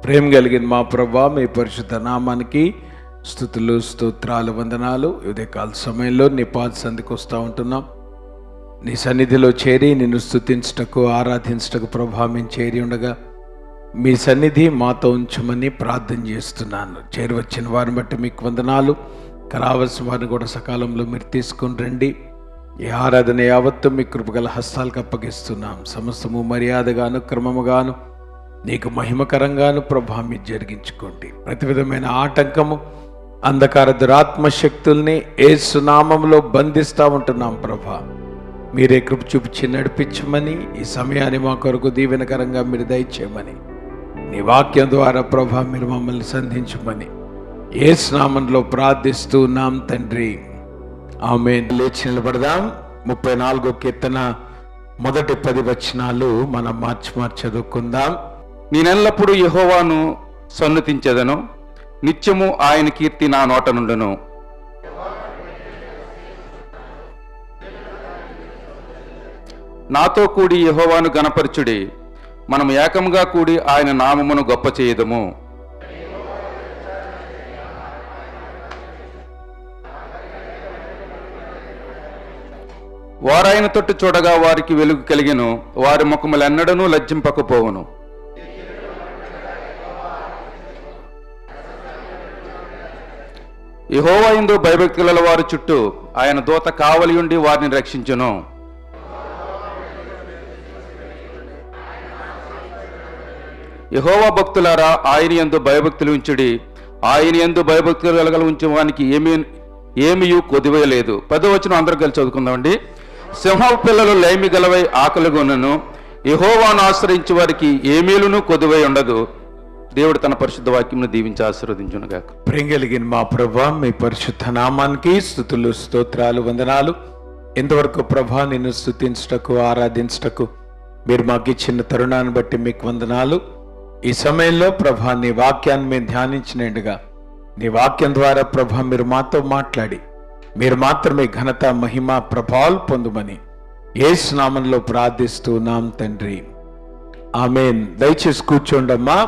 ప్రేమ కలిగిన మా ప్రభువా, మీ పరిశుద్ధ నామానికి స్తుతులు, స్తోత్రాలు, వందనాలు. ఉదయకాల సమయంలో నీ పాద సంధికి వస్తూ ఉంటున్నాం. నీ సన్నిధిలో చేరి నిన్ను స్తుతించుటకు, ఆరాధించుటకు ప్రభువా మేము చేరి ఉండగా మీ సన్నిధి మాతో ఉంచమని ప్రార్థన చేస్తున్నాను. చేరి వచ్చిన వారిని బట్టి మీకు వందనాలు. రావాల్సిన వారిని కూడా సకాలంలో మీరు తీసుకుని రండి. ఈ ఆరాధన యావత్తు మీ కృపగల హస్తాలకు అప్పగిస్తున్నాం. సమస్తము మర్యాదగాను క్రమముగాను నీకు మహిమకరంగాను ప్రభా మీరు జరిగించుకోండి. ప్రతి విధమైన ఆటంకము, అంధకార దురాత్మ శక్తుల్ని యేసు నామములో బంధిస్తూ ఉంటున్నాం. ప్రభా మీరే కృప చూపించి నడిపించమని, ఈ సమయాన్ని మా కొరకు దీవెనకరంగా మీరు దయచేయమని, నీ వాక్యం ద్వారా ప్రభా మీరు మమ్మల్ని సంధించమని యేసు నామంలో ప్రార్థిస్తూ ఉన్నాం తండ్రి, ఆమేన్. లేచి నిలబడదాం. 34వ కీర్తన మొదటి 10 వచనాలు మనం మార్చి చదువుకుందాం. నేనెల్లప్పుడూ యెహోవాను సన్నుతించెదను, నిత్యము ఆయన కీర్తి నా నోట నుండును. నాతో కూడి యెహోవాను గణపరచుడి, మనము ఏకముగా కూడి ఆయన నామమును గొప్ప చేయదము. వారాయన తొట్టు చూడగా వారికి వెలుగు కలిగెను, వారి ముఖములెన్నడనూ లజ్జింపకపోవును. యెహోవా యందు భయభక్తి గల వారి చుట్టూ ఆయన దూత కావలి ఉండి వారిని రక్షించును. యెహోవా భక్తులారా, ఆయన యందు భయభక్తులు ఉంచుడి, ఆయన యందు భయభక్తులు కలగల ఉంచడానికి ఏమీయూ కొదివేయలేదు. 10వ వచనం అందరూ కలిసి చదువుకుందామండి. సింహపు పిల్లలు లేమి గలవై ఆకలిగొనను, యెహోవాను ఆశ్రయించే వారికి ఏమీలును కొదువై ఉండదు. దేవుడు తన పరిశుద్ధ వాక్యమును దీవించి ఆశీర్వదించునుగాక. ప్రేమ కలిగిన మా ప్రభువా, మీ పరిశుద్ధ నామానికి స్తుతులు, స్తోత్రాలు, వందనాలు. ఇంతవరకు ప్రభా నిన్ను స్తుతించుటకు, ఆరాధించుటకు మీరు మాకు ఇచ్చిన తరుణాన్ని బట్టి మీకు వందనాలు. ఈ సమయంలో ప్రభా నీ వాక్యాన్ని మేము ధ్యానించినట్టుగా నీ వాక్యం ద్వారా ప్రభా మీరు మాతో మాట్లాడి మీరు మాత్రమే ఘనత, మహిమ, ప్రభావాలు పొందుమని యేసు నామంలో ప్రార్థిస్తున్నాం తండ్రి, ఆమేన్. దయచేసి కూర్చోండమ్మా.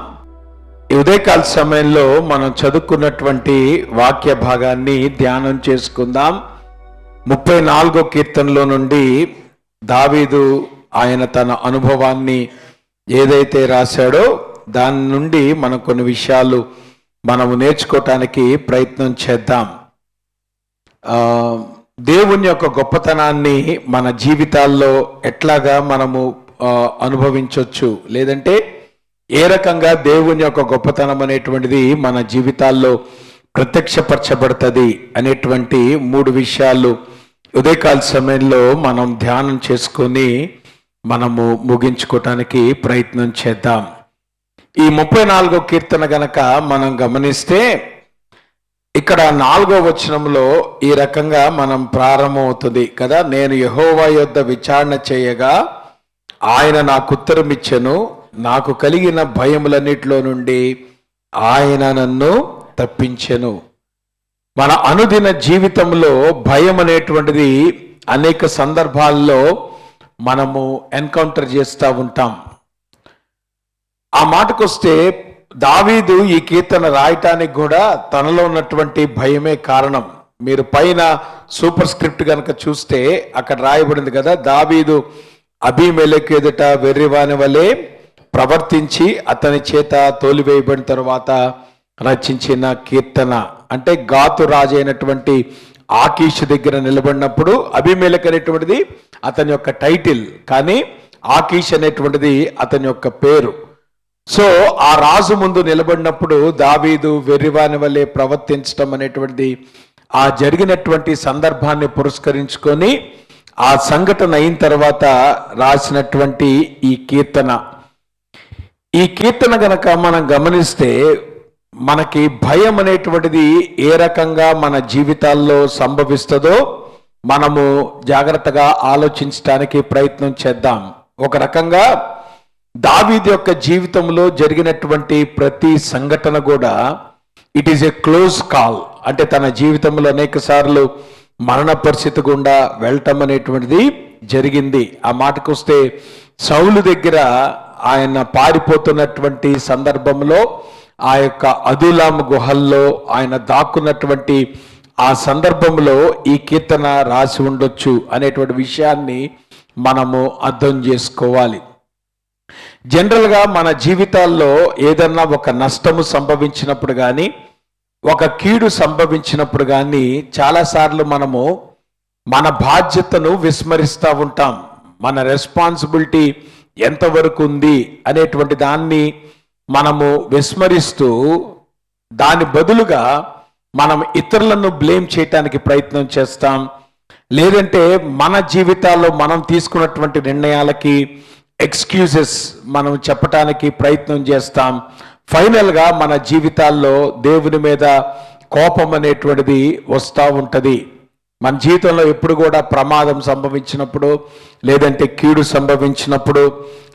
ఈ ఉదయకాల సమయంలో మనం చదువుకున్నటువంటి వాక్య భాగాన్ని ధ్యానం చేసుకుందాం. 34వ కీర్తనలో నుండి దావీదు ఆయన తన అనుభవాన్ని ఏదైతే రాశాడో దాని నుండి మనం కొన్ని విషయాలు మనము నేర్చుకోవటానికి ప్రయత్నం చేద్దాం. దేవుని యొక్క గొప్పతనాన్ని మన జీవితాల్లో ఎట్లాగా మనము అనుభవించవచ్చు, లేదంటే ఏ రకంగా దేవుని యొక్క గొప్పతనం అనేటువంటిది మన జీవితాల్లో ప్రత్యక్షపరచబడుతుంది అనేటువంటి 3 విషయాలు ఉదయకాల సమయంలో మనం ధ్యానం చేసుకొని మనము ముగించుకోవటానికి ప్రయత్నం చేద్దాం. ఈ 34వ కీర్తన గనక మనం గమనిస్తే ఇక్కడ 4వ వచనంలో ఈ రకంగా మనం ప్రారంభమవుతుంది కదా. నేను యెహోవా యొద్ద విచారణ చేయగా ఆయన నాకు ఉత్తరం ఇచ్చెను, నాకు కలిగిన భయములన్నిటిలో నుండి ఆయన నన్ను తప్పించెను. మన అనుదిన జీవితంలో భయం అనేటువంటిది అనేక సందర్భాల్లో మనము ఎన్కౌంటర్ చేస్తూ ఉంటాం. ఆ మాటకొస్తే దావీదు ఈ కీర్తన రాయటానికి కూడా తనలో ఉన్నటువంటి భయమే కారణం. మీరు పైన సూపర్ స్క్రిప్ట్ కనుక చూస్తే అక్కడ రాయబడింది కదా, దావీదు అబీమెలెకు ఎదుట వెర్రివాని వలె ప్రవర్తించి అతని చేత తోలివేయబడిన తర్వాత రచించిన కీర్తన. అంటే గాతు రాజు అయినటువంటి ఆకీషు దగ్గర నిలబడినప్పుడు అబీమెలెకు అనేటువంటిది అతని యొక్క టైటిల్, కానీ ఆకీష్ అనేటువంటిది అతని యొక్క పేరు. సో ఆ రాజు ముందు నిలబడినప్పుడు దావీదు వెర్రివాని వలె ప్రవర్తించడం అనేటువంటిది ఆ జరిగినటువంటి సందర్భాన్ని పురస్కరించుకొని ఆ సంఘటన అయిన తర్వాత రాసినటువంటి ఈ కీర్తన. ఈ కీర్తన గనక మనం గమనిస్తే మనకి భయం అనేటువంటిది ఏ రకంగా మన జీవితాల్లో సంభవిస్తుందో మనము జాగ్రత్తగా ఆలోచించడానికి ప్రయత్నం చేద్దాం. ఒక రకంగా దావీదు యొక్క జీవితంలో జరిగినటువంటి ప్రతి సంఘటన కూడా it is a close call. అంటే తన జీవితంలో అనేక సార్లు మరణ పరిస్థితి గుండా వెళ్ళటం అనేటువంటిది జరిగింది. ఆ మాటకు వస్తే సౌలు దగ్గర ఆయన పారిపోతున్నటువంటి సందర్భంలో ఆ యొక్క అదులాం గుహల్లో ఆయన దాక్కున్నటువంటి ఆ సందర్భంలో ఈ కీర్తన రాసి ఉండొచ్చు అనేటువంటి విషయాన్ని మనము అర్థం చేసుకోవాలి. జనరల్గా మన జీవితాల్లో ఏదన్నా ఒక నష్టము సంభవించినప్పుడు కానీ, ఒక కీడు సంభవించినప్పుడు కానీ చాలాసార్లు మనము మన బాధ్యతను విస్మరిస్తూ ఉంటాం. మన రెస్పాన్సిబిలిటీ ఎంతవరకు ఉంది అనేటువంటి దాన్ని మనము విస్మరిస్తూ దాని బదులుగా మనం ఇతరులను బ్లేమ్ చేయటానికి ప్రయత్నం చేస్తాం. లేదంటే మన జీవితాల్లో మనం తీసుకున్నటువంటి నిర్ణయాలకి ఎక్స్క్యూజెస్ మనం చెప్పటానికి ప్రయత్నం చేస్తాం. ఫైనల్గా మన జీవితాల్లో దేవుని మీద కోపం అనేటువంటిది వస్తూ ఉంటుంది. మన జీవితంలో ఎప్పుడు కూడా ప్రమాదం సంభవించినప్పుడు, లేదంటే కీడు సంభవించినప్పుడు,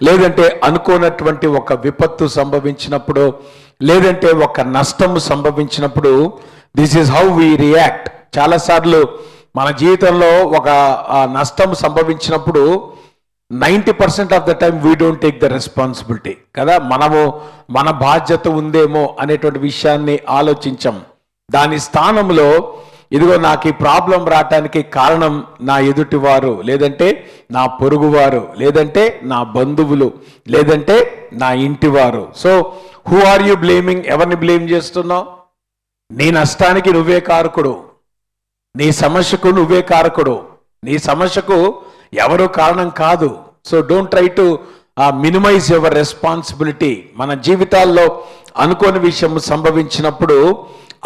లేదంటే అనుకోనటువంటి ఒక విపత్తు సంభవించినప్పుడు, లేదంటే ఒక నష్టము సంభవించినప్పుడు, this is how we react. చాలాసార్లు మన జీవితంలో ఒక నష్టం సంభవించినప్పుడు 90% of the time we don't take the responsibility కదా. మనము మన బాధ్యత ఉందేమో అనేటువంటి విషయాన్ని ఆలోచించాం. దాని స్థానంలో ఇదిగో నాకు ఈ ప్రాబ్లం రావటానికి కారణం నా ఎదుటివారు, లేదంటే నా పొరుగువారు, లేదంటే నా బంధువులు, లేదంటే నా ఇంటివారు. So who are you blaming? ఎవరిని బ్లేమ్ చేస్తున్నావు? నీ నష్టానికి నువ్వే కారకుడు, నీ సమస్యకు నువ్వే కారకుడు, నీ సమస్యకు ఎవరు కారణం కాదు. So don't try to minimise your responsibility. మన జీవితాల్లో అనుకోని విషయం సంభవించినప్పుడు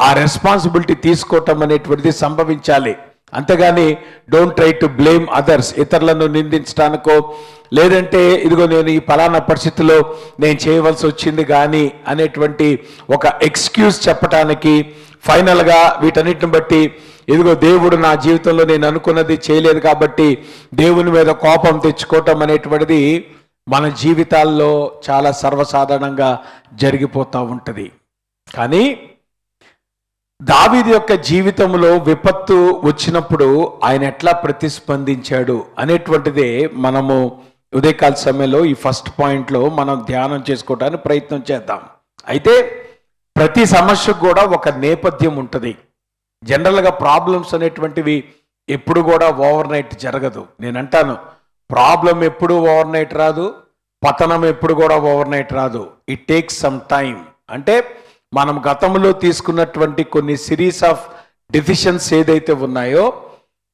ఆ రెస్పాన్సిబిలిటీ తీసుకోవటం అనేటువంటిది సంభవించాలి. అంతేగాని don't try to blame others. ఇతరులను నిందించడానికో, లేదంటే ఇదిగో నేను ఈ ఫలానా పరిస్థితిలో నేను చేయవలసి వచ్చింది కానీ అనేటువంటి ఒక ఎక్స్క్యూజ్ చెప్పటానికి, ఫైనల్గా వీటన్నిటిని బట్టి ఇదిగో దేవుడు నా జీవితంలో నేను అనుకున్నది చేయలేదు కాబట్టి దేవుని మీద కోపం తెచ్చుకోవటం అనేటువంటిది మన జీవితాల్లో చాలా సర్వసాధారణంగా జరిగిపోతూ ఉంటుంది. కానీ దావీదు యొక్క జీవితంలో విపత్తు వచ్చినప్పుడు ఆయన ఎట్లా ప్రతిస్పందించాడు అనేటువంటిదే మనము ఉదయకాల సమయంలో ఈ ఫస్ట్ పాయింట్లో మనం ధ్యానం చేసుకోవడానికి ప్రయత్నం చేద్దాం. అయితే ప్రతి సమస్యకు కూడా ఒక నేపథ్యం ఉంటుంది. జనరల్గా ప్రాబ్లమ్స్ అనేటువంటివి ఎప్పుడు కూడా ఓవర్ నైట్ జరగదు. నేను అంటాను, ప్రాబ్లం ఎప్పుడు ఓవర్ నైట్ రాదు, పతనం ఎప్పుడు కూడా ఓవర్ నైట్ రాదు. It takes some time. అంటే మనం గతంలో తీసుకున్నటువంటి కొన్ని సిరీస్ ఆఫ్ డెసిషన్స్ ఏదైతే ఉన్నాయో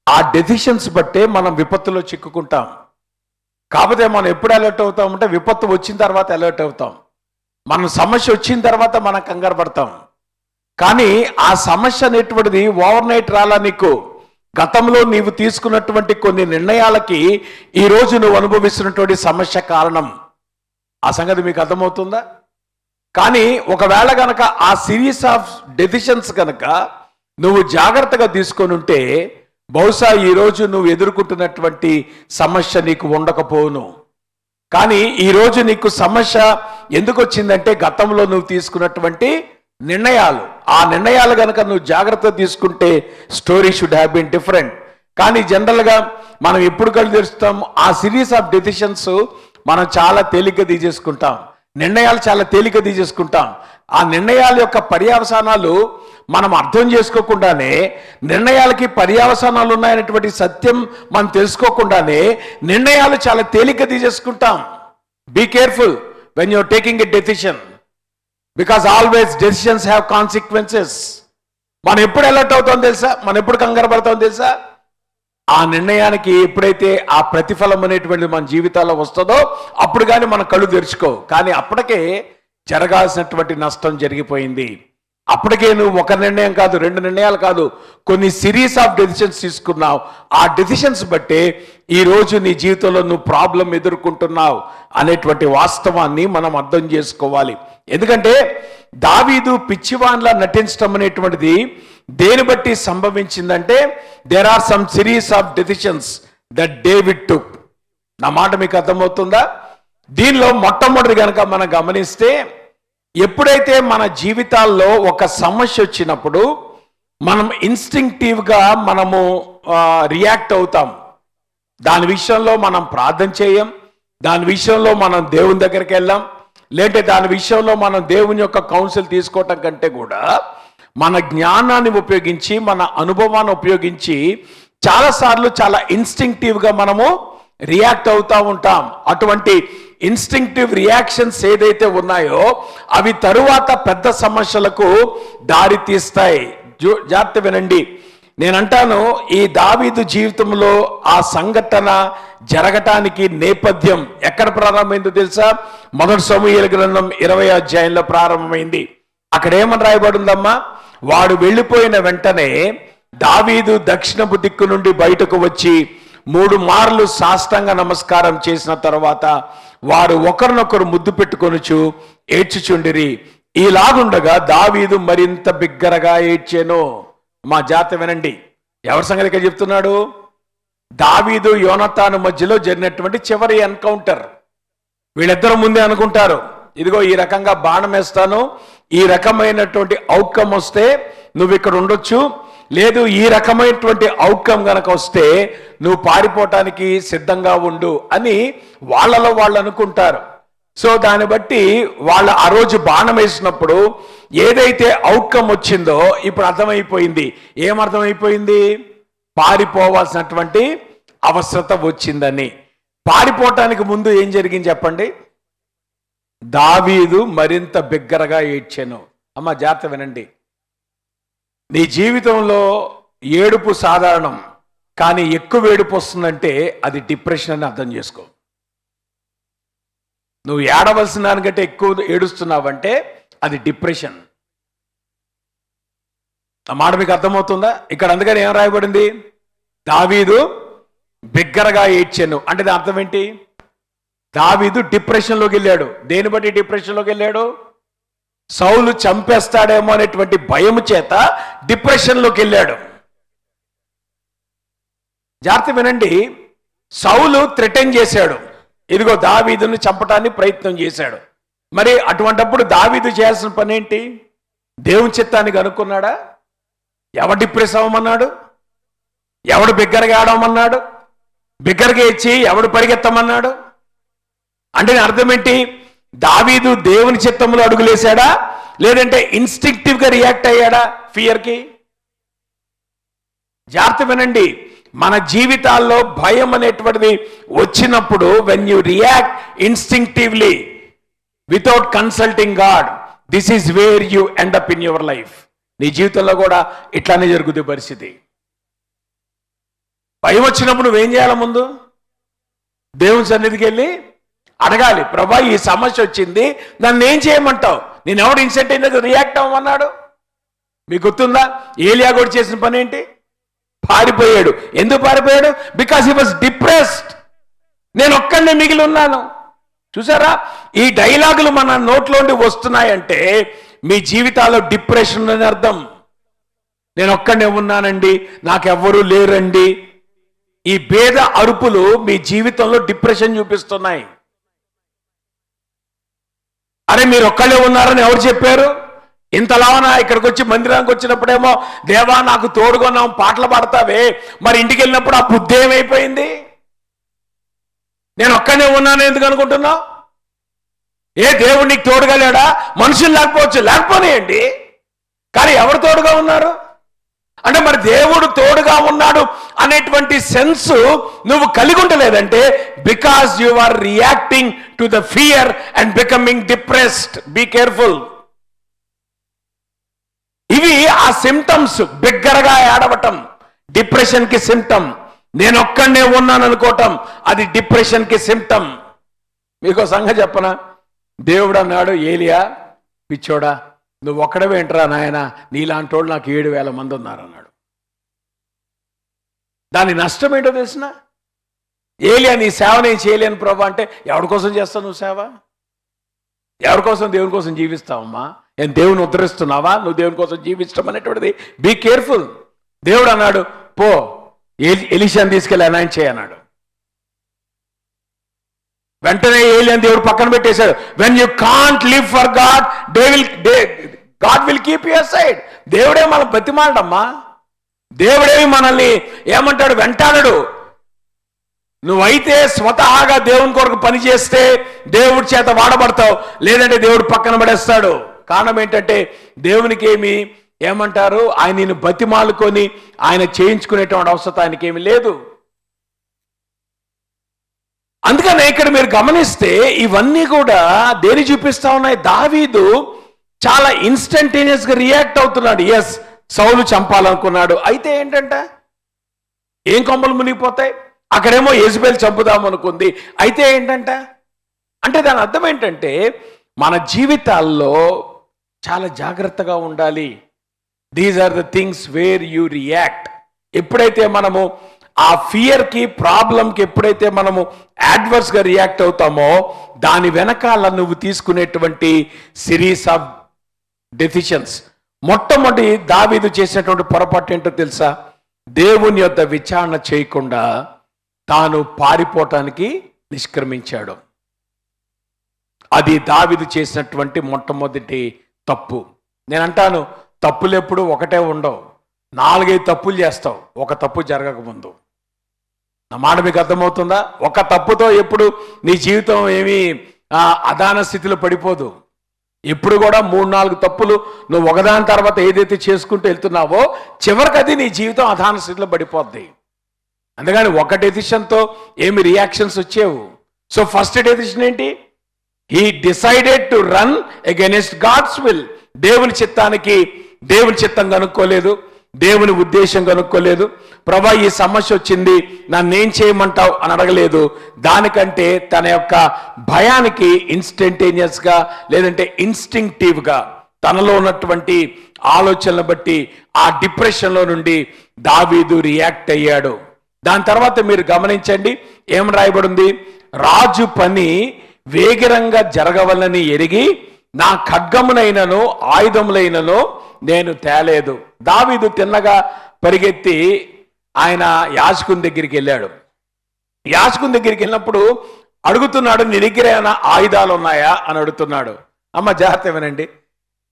ఆ డెసిషన్స్ బట్టే మనం విపత్తులో చిక్కుకుంటాం. కాకపోతే మనం ఎప్పుడు అలర్ట్ అవుతామంటే విపత్తు వచ్చిన తర్వాత అలర్ట్ అవుతాం. మనం సమస్య వచ్చిన తర్వాత మనం కంగారు పడతాం. కానీ ఆ సమస్య అనేటువంటిది ఓవర్ నైట్ రాలా. నీకు గతంలో నీవు తీసుకున్నటువంటి కొన్ని నిర్ణయాలకి ఈరోజు నువ్వు అనుభవిస్తున్నటువంటి సమస్య కారణం. ఆ సంగతి మీకు అర్థమవుతుందా? కానీ ఒకవేళ గనక ఆ సిరీస్ ఆఫ్ డెసిషన్స్ కనుక నువ్వు జాగ్రత్తగా తీసుకొని ఉంటే బహుశా ఈరోజు నువ్వు ఎదుర్కొంటున్నటువంటి సమస్య నీకు ఉండకపోవును. కానీ ఈరోజు నీకు సమస్య ఎందుకు వచ్చిందంటే గతంలో నువ్వు తీసుకున్నటువంటి నిర్ణయాలు. ఆ నిర్ణయాలు కనుక నువ్వు జాగ్రత్త తీసుకుంటే story should have been different. కానీ జనరల్గా మనం ఎప్పుడు కళ్ళు తెరుస్తాం, ఆ సిరీస్ ఆఫ్ డెసిషన్స్ మనం చాలా తేలిగ్గా తీసేసుకుంటాం. నిర్ణయాలు చాలా తేలిక తీసేసుకుంటాం. ఆ నిర్ణయాల యొక్క పర్యవసానాలు మనం అర్థం చేసుకోకుండానే, నిర్ణయాలకి పర్యవసానాలు ఉన్నాయనేటువంటి సత్యం మనం తెలుసుకోకుండానే నిర్ణయాలు చాలా తేలిక తీసేసుకుంటాం. Be careful when you're taking a decision, because always decisions have consequences. మనం ఎప్పుడు అలర్ట్ అవుతాం తెలుసా? మనం ఎప్పుడు కంగారు పడతాం తెలుసా? ఆ నిర్ణయానికి ఎప్పుడైతే ఆ ప్రతిఫలం అనేటువంటిది మన జీవితాల్లో వస్తుందో అప్పుడు కానీ మన కళ్ళు తెరుచుకో. కానీ అప్పటికే జరగాల్సినటువంటి నష్టం జరిగిపోయింది. అప్పటికే నువ్వు ఒక నిర్ణయం కాదు, 2 నిర్ణయాలు కాదు, కొన్ని సిరీస్ ఆఫ్ డెసిషన్స్ తీసుకున్నావు. ఆ డెసిషన్స్ బట్టే ఈరోజు నీ జీవితంలో నువ్వు ప్రాబ్లం ఎదుర్కొంటున్నావు అనేటువంటి వాస్తవాన్ని మనం అర్థం చేసుకోవాలి. ఎందుకంటే దావీదు పిచ్చివాన్లా నటించడం అనేటువంటిది దేని బట్టి సంభవించిందంటే there are some series of decisions that David took. నా మాట మీకు అర్థమవుతుందా? దీనిలో మొట్టమొదటి కనుక మనం గమనిస్తే, ఎప్పుడైతే మన జీవితాల్లో ఒక సమస్య వచ్చినప్పుడు మనం ఇన్స్టింక్టివ్గా మనము రియాక్ట్ అవుతాం. దాని విషయంలో మనం ప్రార్థన చేయం, దాని విషయంలో మనం దేవుని దగ్గరికి వెళ్ళాం, లేదంటే దాని విషయంలో మనం దేవుని యొక్క కౌన్సిల్ తీసుకోవటం కంటే కూడా మన జ్ఞానాన్ని ఉపయోగించి, మన అనుభవాన్ని ఉపయోగించి చాలాసార్లు చాలా ఇన్స్టింక్టివ్గా మనము రియాక్ట్ అవుతూ ఉంటాం. అటువంటి ఇన్స్టింక్టివ్ రియాక్షన్స్ ఏదైతే ఉన్నాయో అవి తరువాత పెద్ద సమస్యలకు దారి తీస్తాయి. జాగ్రత్త వినండి. నేనంటాను, ఈ దావీదు జీవితంలో ఆ సంఘటన జరగటానికి నేపథ్యం ఎక్కడ ప్రారంభమైందో తెలుసా? మొదటి సమూయేలు గ్రంథం 20వ అధ్యాయంలో ప్రారంభమైంది. అక్కడ ఏమని రాయబడిందమ్మా? వాడు వెళ్ళిపోయిన వెంటనే దావీదు దక్షిణపు దిక్కు నుండి బయటకు వచ్చి 3 మార్లు సాష్టాంగ నమస్కారం చేసిన తర్వాత వారు ఒకరినొకరు ముద్దు పెట్టుకొనుచు ఏడ్చుచుండిరి. ఇలాగుండగా దావీదు మరింత బిగ్గరగా ఏడ్చెను. మా జాత వినండి, ఎవరి సంగతి ఇక్కడ చెప్తున్నాడు? దావీదు యోనతాను మధ్యలో జరిగినటువంటి చివరి ఎన్కౌంటర్. వీళ్ళిద్దరు ముందే అనుకుంటారు, ఇదిగో ఈ రకంగా బాణం వేస్తాను, ఈ రకమైనటువంటి అవుట్కమ్ వస్తే నువ్వు ఇక్కడ ఉండొచ్చు, లేదు ఈ రకమైనటువంటి అవుట్కమ్ గనక వస్తే నువ్వు పారిపోవటానికి సిద్ధంగా ఉండు అని వాళ్ళలో వాళ్ళు అనుకుంటారు. సో దాన్ని బట్టి వాళ్ళు ఆ రోజు బాణం వేసినప్పుడు ఏదైతే అవుట్కమ్ వచ్చిందో ఇప్పుడు అర్థమైపోయింది. ఏమర్థమైపోయింది? పారిపోవాల్సినటువంటి అవసరత వచ్చిందని. పారిపోవటానికి ముందు ఏం జరిగింది చెప్పండి? దావీదు మరింత బిగ్గరగా ఏడ్చెను. అమ్మ జాగ్రత్త వినండి. నీ జీవితంలో ఏడుపు సాధారణం, కానీ ఎక్కువ ఏడుపు వస్తుందంటే అది డిప్రెషన్ అని అర్థం చేసుకో. నువ్వు ఏడవలసిన దానికంటే ఎక్కువ ఏడుస్తున్నావంటే అది డిప్రెషన్. ఆ మాట మీకు అర్థమవుతుందా? ఇక్కడ అందుకని ఏం రాయబడింది? దావీదు బిగ్గరగా ఏడ్చెను అంటే దాని అర్థం ఏంటి? దావీదు డిప్రెషన్లోకి వెళ్ళాడు. దేని బట్టి డిప్రెషన్లోకి వెళ్ళాడు? సౌలు చంపేస్తాడేమో అనేటువంటి భయం చేత డిప్రెషన్లోకి వెళ్ళాడు. జాగ్రత్త వినండి. సౌలు థ్రెటన్ చేశాడు, ఇదిగో దావీదుని చంపటానికి ప్రయత్నం చేశాడు. మరి అటువంటప్పుడు దావీదు చేయాల్సిన పని ఏంటి? దేవుని చిత్తానికి అనుకున్నాడా? ఎవడు డిప్రెస్ అవ్వమన్నాడు? ఎవడు బిగ్గరగా ఆడమన్నాడు? బిగ్గరగా ఇచ్చి ఎవడు పరిగెత్తమన్నాడు? అంటే అర్థం ఏంటి? దావీదు దేవుని చిత్తంలో అడుగులేశాడా, లేదంటే ఇన్స్టింక్టివ్ గా రియాక్ట్ అయ్యాడా ఫియర్కి? జాగ్రత్త వినండి. మన జీవితాల్లో భయం అనేటువంటిది వచ్చినప్పుడు when you react instinctively without consulting God, this is where you end up in your life. నీ జీవితంలో కూడా ఇట్లానే జరుగుతుంది పరిస్థితి. భయం వచ్చినప్పుడు నువ్వేం చేయాలి? ముందు దేవుని సన్నిధికి వెళ్ళి అడగాలి, ప్రభా ఈ సమస్య వచ్చింది, నన్ను ఏం చేయమంటావు? నేను ఎవడు ఇన్సెంట్ అయినా రియాక్ట్ అవ్వమన్నాడు? మీకు గుర్తుందా? ఏలియా కూడా చేసిన పని ఏంటి? పారిపోయాడు. ఎందుకు పారిపోయాడు? Because he was depressed. నేను ఒక్కడే మిగిలి ఉన్నాను. చూసారా? ఈ డైలాగులు మన నోట్లోండి వస్తున్నాయంటే మీ జీవితాల్లో డిప్రెషన్ అని అర్థం. నేను ఒక్కడే ఉన్నానండి, నాకెవ్వరూ లేరండి. ఈ భేద అరుపులు మీ జీవితంలో డిప్రెషన్ చూపిస్తున్నాయి. అరే మీరు ఒక్కళ్ళే ఉన్నారని ఎవరు చెప్పారు? ఇంతలావనా ఇక్కడికి వచ్చి మందిరానికి వచ్చినప్పుడేమో దేవా నాకు తోడుగొన్నాం పాటలు పాడతావే, మరి ఇంటికి వెళ్ళినప్పుడు ఆ బుద్ధి ఏమైపోయింది? నేను ఒక్కనే ఉన్నాను ఎందుకు అనుకుంటున్నావు? ఏ దేవుడు నీకు తోడుగా లేడా? మనుషులు లేకపోవచ్చు, లేకపోనేయండి, కానీ ఎవరు తోడుగా ఉన్నారు అంటే మరి దేవుడు తోడుగా ఉన్నాడు అనేటువంటి సెన్స్ నువ్వు కలిగి ఉండలేదంటే because you are reacting to the fear and becoming depressed. Be careful. ఇవి ఆ సిమ్టమ్స్. బిగ్గరగా ఏడవటం డిప్రెషన్ కి సిమ్టమ్. నేను ఒక్కడే ఉన్నాను అనుకోవటం అది డిప్రెషన్ కి సిమ్టమ్. మీకు సంగతి చెప్పనా? దేవుడు అన్నాడు, ఏలియా పిచ్చోడా నువ్వు ఒక్కడవే ఏంట్రా నాయన, నీలాంటోడు నాకు 7,000 మంది ఉన్నారన్నాడు. దాని నష్టం ఏంటో తెలిసిన? ఏలియా నీ సేవ నేను చేయలేను ప్రభా అంటే ఎవరి కోసం చేస్తావు నువ్వు సేవ? ఎవరి కోసం? దేవుని కోసం జీవిస్తావమ్మా. నేను దేవుని ఉద్ధరిస్తున్నావా? నువ్వు దేవుని కోసం జీవిస్తాం అనేటువంటిది బీ కేర్ఫుల్. దేవుడు అన్నాడు పో ఎలీషాని తీసుకెళ్ళి అనాయింట్ చేయన్నాడు. వెంటనే ఏలియాని దేవుడు పక్కన పెట్టేశాడు. When you can't live for God God will keep your side. దేవుడే మనం బతిమాలడమ్మా. దేవుడేమి మనల్ని ఏమంటాడు? వెంటాడడు. నువ్వైతే స్వతహాగా దేవుని కొరకు పని చేస్తే దేవుడి చేత వాడబడతావు, లేదంటే దేవుడు పక్కన పడేస్తాడు. కారణం ఏంటంటే దేవునికి ఏమంటారు, ఆయన నిన్ను బతిమాలుకొని ఆయన చేయించుకునేటువంటి అవసరం ఆయనకేమీ లేదు. అందుకనే ఇక్కడ మీరు గమనిస్తే ఇవన్నీ కూడా దేని చూపిస్తా ఉన్నాయి? దావీదు చాలా ఇన్స్టంటేనియస్ గా రియాక్ట్ అవుతున్నాడు. ఎస్, సౌలు చంపాలనుకున్నాడు, అయితే ఏంటంట ఏం కొమ్మలు మునిగిపోతాయి, అక్కడేమో యెజబెల్ చంపుదామనుకుంది, అయితే ఏంటంట. అంటే దాని అర్థం ఏంటంటే మన జీవితాల్లో చాలా జాగ్రత్తగా ఉండాలి. These are the things where you react. ఎప్పుడైతే మనము ఆ ఫియర్కి, ప్రాబ్లంకి ఎప్పుడైతే మనము యాడ్వర్స్గా రియాక్ట్ అవుతామో దాని వెనకాల నువ్వు తీసుకునేటువంటి సిరీస్ ఆఫ్ డెసిషన్స్. మొట్టమొదటి దావీదు చేసినటువంటి పొరపాటు ఏంటో తెలుసా? దేవుని యొద్ద విచారణ చేయకుండా తాను పారిపోవటానికి నిష్క్రమించాడు. అది దావీదు చేసినటువంటి మొట్టమొదటి తప్పు. నేను అంటాను, తప్పులు ఎప్పుడు ఒకటే ఉండవు, 4-5 తప్పులు చేస్తావు ఒక తప్పు జరగకముందు. నా మాట మీకు అర్థమవుతుందా? ఒక తప్పుతో ఎప్పుడు నీ జీవితం ఏమీ అదాన స్థితిలో పడిపోదు. ఎప్పుడు కూడా 3-4 తప్పులు నువ్వు ఒకదాని తర్వాత ఏదైతే చేసుకుంటూ వెళ్తున్నావో చివరికి అది నీ జీవితం అదాన స్థితిలో పడిపోద్ది. అందుకని ఒక డెసిషన్తో ఏమి రియాక్షన్స్ వచ్చేవు. సో ఫస్ట్ డెసిషన్ ఏంటి? He decided to run against God's will. దేవుని చిత్తం కనుక్కోలేదు, దేవుని ఉద్దేశం కనుక్కోలేదు. ప్రభా ఈ సమస్య వచ్చింది, నన్నేం చేయమంటావు అని అడగలేదు. దానికంటే తన యొక్క భయానికి ఇన్స్టంటేనియస్గా లేదంటే ఇన్స్టింక్టివ్గా తనలో ఉన్నటువంటి ఆలోచనలు బట్టి ఆ డిప్రెషన్లో నుండి దావీదు రియాక్ట్ అయ్యాడు. దాని తర్వాత మీరు గమనించండి, ఏం రాయబడింది? రాజు పని వేగిరంగా జరగవలని ఎరిగి నా ఖడ్గమునైనను ఆయుధములైనను నేను తేలేదు. దావీదు తిన్నగా పరిగెత్తి ఆయన యాజకుని దగ్గరికి వెళ్ళాడు. యాజకుని దగ్గరికి వెళ్ళినప్పుడు అడుగుతున్నాడు, నీ దగ్గర ఏమైనా ఆయుధాలు ఉన్నాయా అని అడుగుతున్నాడు. అమ్మ జాగ్రత్త వినండి,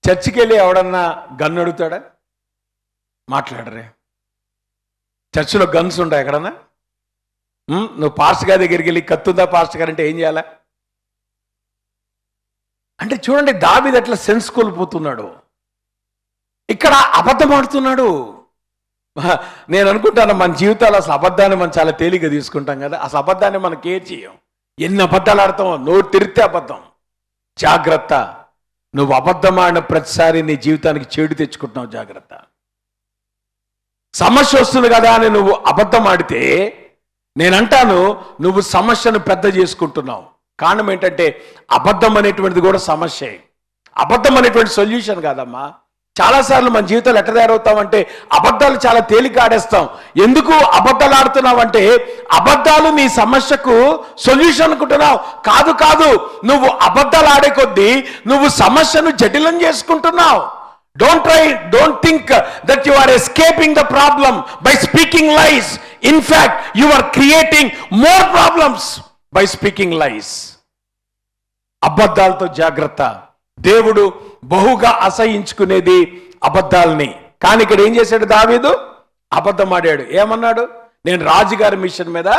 చర్చికి వెళ్ళి ఎవడన్నా గన్ను అడుగుతాడా? మాట్లాడరే. చర్చిలో గన్స్ ఉంటాయి ఎక్కడన్నా? నువ్వు పాస్టర్ గారి దగ్గరికి వెళ్ళి కత్తుందా పాస్టర్ గారు అంటే ఏం చేయాలా? అంటే చూడండి, దావీదు అట్లా సెన్స్ కోల్పోతున్నాడు. ఇక్కడ అబద్ధం ఆడుతున్నాడు. నేను అనుకుంటాను మన జీవితాలు అసలు అబద్ధాన్ని మనం చాలా తేలిగ్గా తీసుకుంటాం కదా. అసలు అబద్ధాన్ని మనం కేర్ చేయం. ఎన్ని అబద్ధాలు ఆడతామో, నోరు తెరిస్తే అబద్ధం. జాగ్రత్త, నువ్వు అబద్ధం ఆడిన ప్రతిసారి నీ జీవితానికి చెడు తెచ్చుకుంటున్నావు. జాగ్రత్త. సమస్య వస్తుంది కదా అని నువ్వు అబద్ధం ఆడితే నేనంటాను నువ్వు సమస్యను పెద్ద చేసుకుంటున్నావు. కారణం ఏంటంటే అబద్ధం అనేటువంటిది కూడా సమస్యే. అబద్ధం అనేటువంటి సొల్యూషన్ కాదమ్మా. చాలాసార్లు మన జీవితాలు ఎట్లా తయారవుతామంటే అబద్ధాలు చాలా తేలిక ఆడేస్తాం. ఎందుకు అబద్ధాలు ఆడుతున్నావు అంటే అబద్ధాలు నీ సమస్యకు సొల్యూషన్ అనుకుంటున్నావు. కాదు, నువ్వు అబద్ధాలు ఆడే కొద్దీ నువ్వు సమస్యను జటిలం చేసుకుంటున్నావు. Don't think that you are escaping the problem by speaking lies. In fact, you are creating more problems by speaking lies. అబద్ధాలతో జాగ్రత్త. దేవుడు బహుగా అసహించుకునేది అబద్ధాలని. కానీ ఇక్కడ ఏం చేశాడు దావీదు? అబద్ధం ఆడాడు. ఏమన్నాడు? నేను రాజుగారి మిషన్ మీద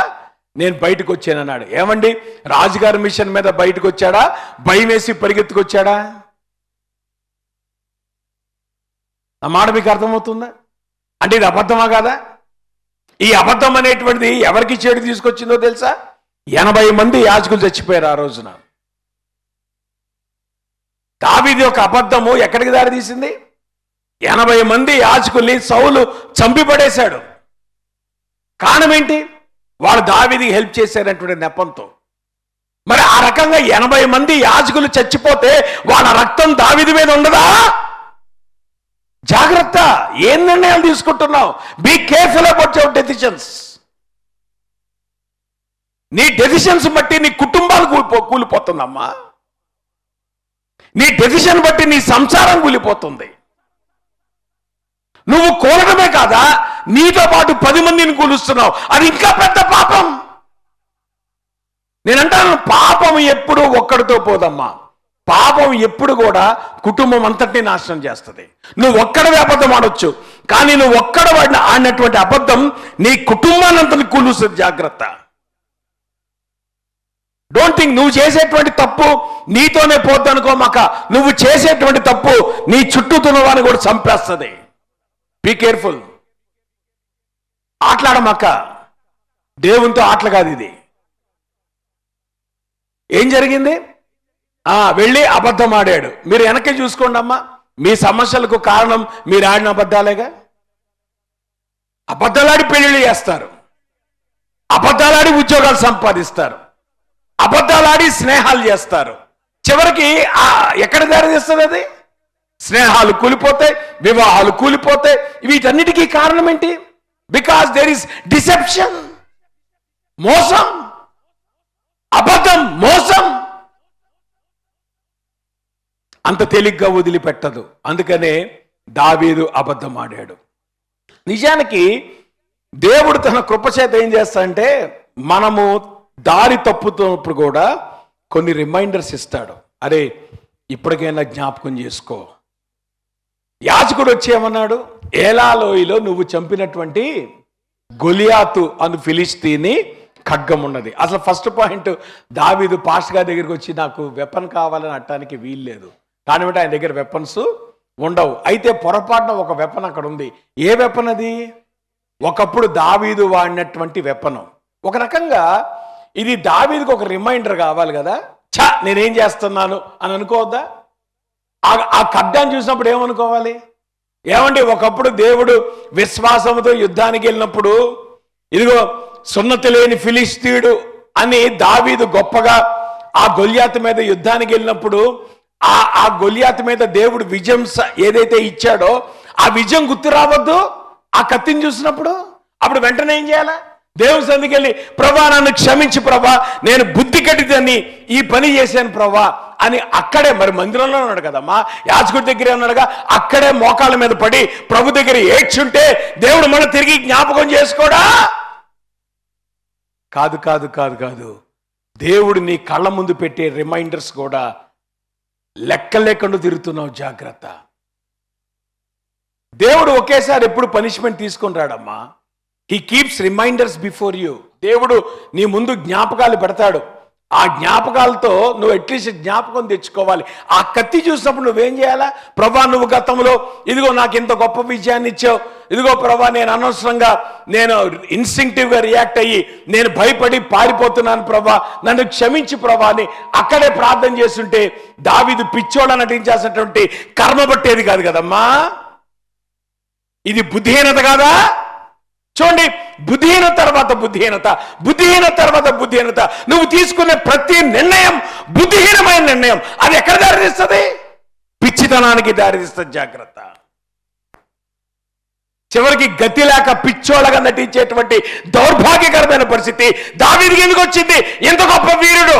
నేను బయటకు వచ్చానన్నాడు. ఏమండి, రాజుగారి మిషన్ మీద బయటకు వచ్చాడా? భయం వేసి పరిగెత్తుకొచ్చాడా? ఆ మాట మీకు అర్థమవుతుందా? అంటే ఇది అబద్ధమా కాదా? ఈ అబద్ధం అనేటువంటిది ఎవరికి చెడు తీసుకొచ్చిందో తెలుసా? 80 మంది యాజకులు చచ్చిపోయారు ఆ రోజున. దావీదు యొక్క అబద్ధము ఎక్కడికి దారి తీసింది? 80 మంది యాజకుల్ని సౌలు చంపిపడేశాడు. కారణం ఏంటి? వాళ్ళు దావీదుకి హెల్ప్ చేశారనేటువంటి నెపంతో. మరి ఆ రకంగా 80 మంది యాజకులు చచ్చిపోతే వాళ్ళ రక్తం దావీదు మీద ఉండదా? జాగ్రత్త, ఏం నిర్ణయాలు తీసుకుంటున్నావు? Be careful about your decisions. నీ డెసిషన్స్ బట్టి నీ కుటుంబాలు కూలిపోతుందమ్మా. నీ డెసిషన్ బట్టి నీ సంసారం కూలిపోతుంది. నువ్వు కూలడమే కాదా, నీతో పాటు 10 మందిని కూలుస్తున్నావు. అది ఇంకా పెద్ద పాపం. నేనంటాను, పాపం ఎప్పుడు ఒక్కడితో పోదమ్మా. పాపం ఎప్పుడు కూడా కుటుంబం అంతటినీ నాశనం చేస్తుంది. నువ్వు ఒక్కడవే అబద్ధం ఆడొచ్చు, కానీ నువ్వు ఒక్కడ ఆడినటువంటి అబద్ధం నీ కుటుంబాన్ని అంతని కూలుస్తుంది. జాగ్రత్త. డోంట్ థింక్ నువ్వు చేసేటువంటి తప్పు నీతోనే పోద్దు అనుకోమాక. నువ్వు చేసేటువంటి తప్పు నీ చుట్టూతున్న వారిని కూడా చంపేస్తుంది. Be careful. ఆటలాడమాక. దేవునితో ఆటలు కాదు ఇది. ఏం జరిగింది? వెళ్ళి అబద్ధం ఆడాడు. మీరు వెనక్కి చూసుకోండి అమ్మా, మీ సమస్యలకు కారణం మీరు ఆడిన అబద్ధాలేగా. అబద్ధాలాడి పెళ్లిళ్ళు చేస్తారు, అబద్ధాలాడి ఉద్యోగాలు సంపాదిస్తారు, అబద్ధాలాడి స్నేహాలు చేస్తారు. చివరికి ఎక్కడ దారితీస్తుంది అది? స్నేహాలు కూలిపోతాయి, వివాహాలు కూలిపోతాయి. వీటన్నిటికీ కారణం ఏంటి? బికాస్ దేర్ ఇస్ డిసెప్షన్, మోసం, అబద్ధం, మోసం అంత తేలిగ్గా వదిలిపెట్టదు. అందుకనే దావీదు అబద్ధం ఆడాడు. నిజానికి దేవుడు తన కృపచేత ఏం చేస్తాడంటే, మనము దారి తప్పుతున్నప్పుడు కూడా కొన్ని రిమైండర్స్ ఇస్తాడు. అరే ఇప్పటికైనా జ్ఞాపకం చేసుకో. యాజకుడు వచ్చి ఏమన్నాడు? ఏలాలోయలో నువ్వు చంపినటువంటి గొలియాతు అను ఫిలిస్తీని ఖడ్గం ఉన్నది. అసలు ఫస్ట్ పాయింట్, దావీదు పాస్టర్ గారి దగ్గరికి వచ్చి నాకు వెపన్ కావాలని అనటానికి వీల్లేదు. కానీ ఆయన దగ్గర వెపన్స్ ఉండవు. అయితే పొరపాటున ఒక వెపన్ అక్కడ ఉంది. ఏ వెపన్ అది? ఒకప్పుడు దావీదు వాడినటువంటి వెపనం. ఒక రకంగా ఇది దావీదుకు ఒక రిమైండర్ కావాలి కదా. నేనేం చేస్తున్నాను అని అనుకోవద్దా? ఆ ఖడ్గాన్ని చూసినప్పుడు ఏమనుకోవాలి? ఏమండి, ఒకప్పుడు దేవుడు విశ్వాసంతో యుద్ధానికి వెళ్ళినప్పుడు ఇదిగో సున్నతి లేని ఫిలిస్తీయుడు అని దావీదు గొప్పగా ఆ గొల్యాతు మీద యుద్ధానికి వెళ్ళినప్పుడు ఆ గొల్యాతు మీద దేవుడు విజయం ఏదైతే ఇచ్చాడో ఆ విజయం గుర్తు రావద్దు ఆ కత్తిని చూసినప్పుడు? అప్పుడు వెంటనే ఏం చేయాలా? దేవుని సన్నిధికి వెళ్ళి, ప్రభా నన్ను క్షమించి ప్రభా, నేను బుద్ధి కట్టిదని ఈ పని చేశాను ప్రభా అని అక్కడే, మరి మందిరంలో ఉన్నాడు కదమ్మా, యాజకుడి దగ్గరే ఉన్నాడుగా, అక్కడే మోకాళ్ళ మీద పడి ప్రభు దగ్గర ఏడ్చుంటే దేవుడు మనం తిరిగి జ్ఞాపకం చేసుకోడా? కాదు కాదు కాదు కాదు. దేవుడు నీ కళ్ళ ముందు పెట్టే రిమైండర్స్ కూడా లెక్క లేకుండా తిరుగుతున్నావు, జాగ్రత్త. దేవుడు ఒకేసారి ఎప్పుడు పనిష్మెంట్ తీసుకొని రాడమ్మా. He keeps reminders before you. దేవుడు నీ ముందు జ్ఞాపకాలు పెడతాడు. ఆ జ్ఞాపకాలతో నువ్వు అట్లీస్ట్ జ్ఞాపకం తెచ్చుకోవాలి. ఆ కత్తి చూసినప్పుడు నువ్వేం చేయాలా? ప్రభా నువ్వు గతంలో ఇదిగో నాకు ఇంత గొప్ప విజయాన్ని ఇచ్చావు, ఇదిగో ప్రభా నేను అనవసరంగా నేను ఇన్స్టింక్టివ్గా రియాక్ట్ అయ్యి నేను భయపడి పారిపోతున్నాను ప్రభా, నన్ను క్షమించి ప్రభా అని అక్కడే ప్రార్థన చేస్తుంటే దావీదు పిచ్చోళ్ళ నటించాల్సినటువంటి కర్మ పట్టేది కాదు కదమ్మా. ఇది బుద్ధిహీనత కాదా? చూడండి, బుద్ధిహీనత తర్వాత బుద్ధిహీనత, బుద్ధిహీనత తర్వాత బుద్ధిహీనత. నువ్వు తీసుకునే ప్రతి నిర్ణయం బుద్ధిహీనమైన నిర్ణయం. అది ఎక్కడ దారితీస్తుంది? పిచ్చితనానికి దారితీస్తుంది. జాగ్రత్త. చివరికి గతి లేక పిచ్చోళ్ళగా నటించేటువంటి దౌర్భాగ్యకరమైన పరిస్థితి దావీదుకి ఎందుకు వచ్చింది? ఎంత గొప్ప వీరుడు,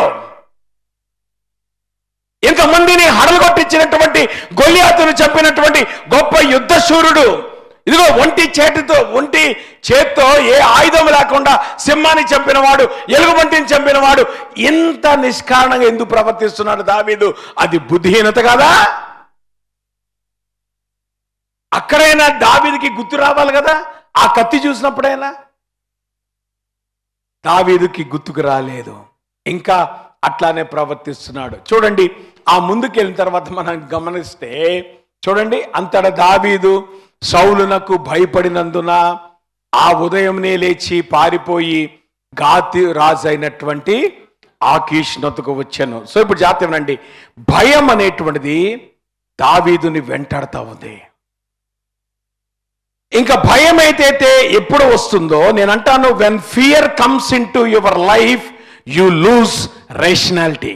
ఎంతమందిని హడలుగొట్టించినటువంటి గొల్యాతును చంపినటువంటి గొప్ప యుద్ధ శూరుడు, ఇదిగో ఒంటి చేత్తో ఏ ఆయుధం లేకుండా సింహాన్ని చంపినవాడు, ఎలుగుబంటిని చంపినవాడు, ఇంత నిష్కారణంగా ఎందుకు ప్రవర్తిస్తున్నాడు దావీదు? అది బుద్ధిహీనత కాదా? అక్కడైనా దావీదుకి గుర్తు రావాలి కదా, ఆ కత్తి చూసినప్పుడైనా. దావీదుకి గుర్తుకు రాలేదు, ఇంకా అట్లానే ప్రవర్తిస్తున్నాడు. చూడండి, ఆ ముందుకు వెళ్ళిన తర్వాత మనం గమనిస్తే చూడండి, అంతటా దావీదు సౌలునకు భయపడినందున ఆ ఉదయంనే లేచి పారిపోయి గాతి రాజు అయినటువంటి ఆకీష్నతుకు వచ్చాను. సో ఇప్పుడు జాతీయండి, భయం అనేటువంటిది దావీదుని వెంటాడుతూ ఉంది. ఇంకా భయం అయితే ఎప్పుడు వస్తుందో నేను అంటాను, when fear comes in to your life you lose rationality.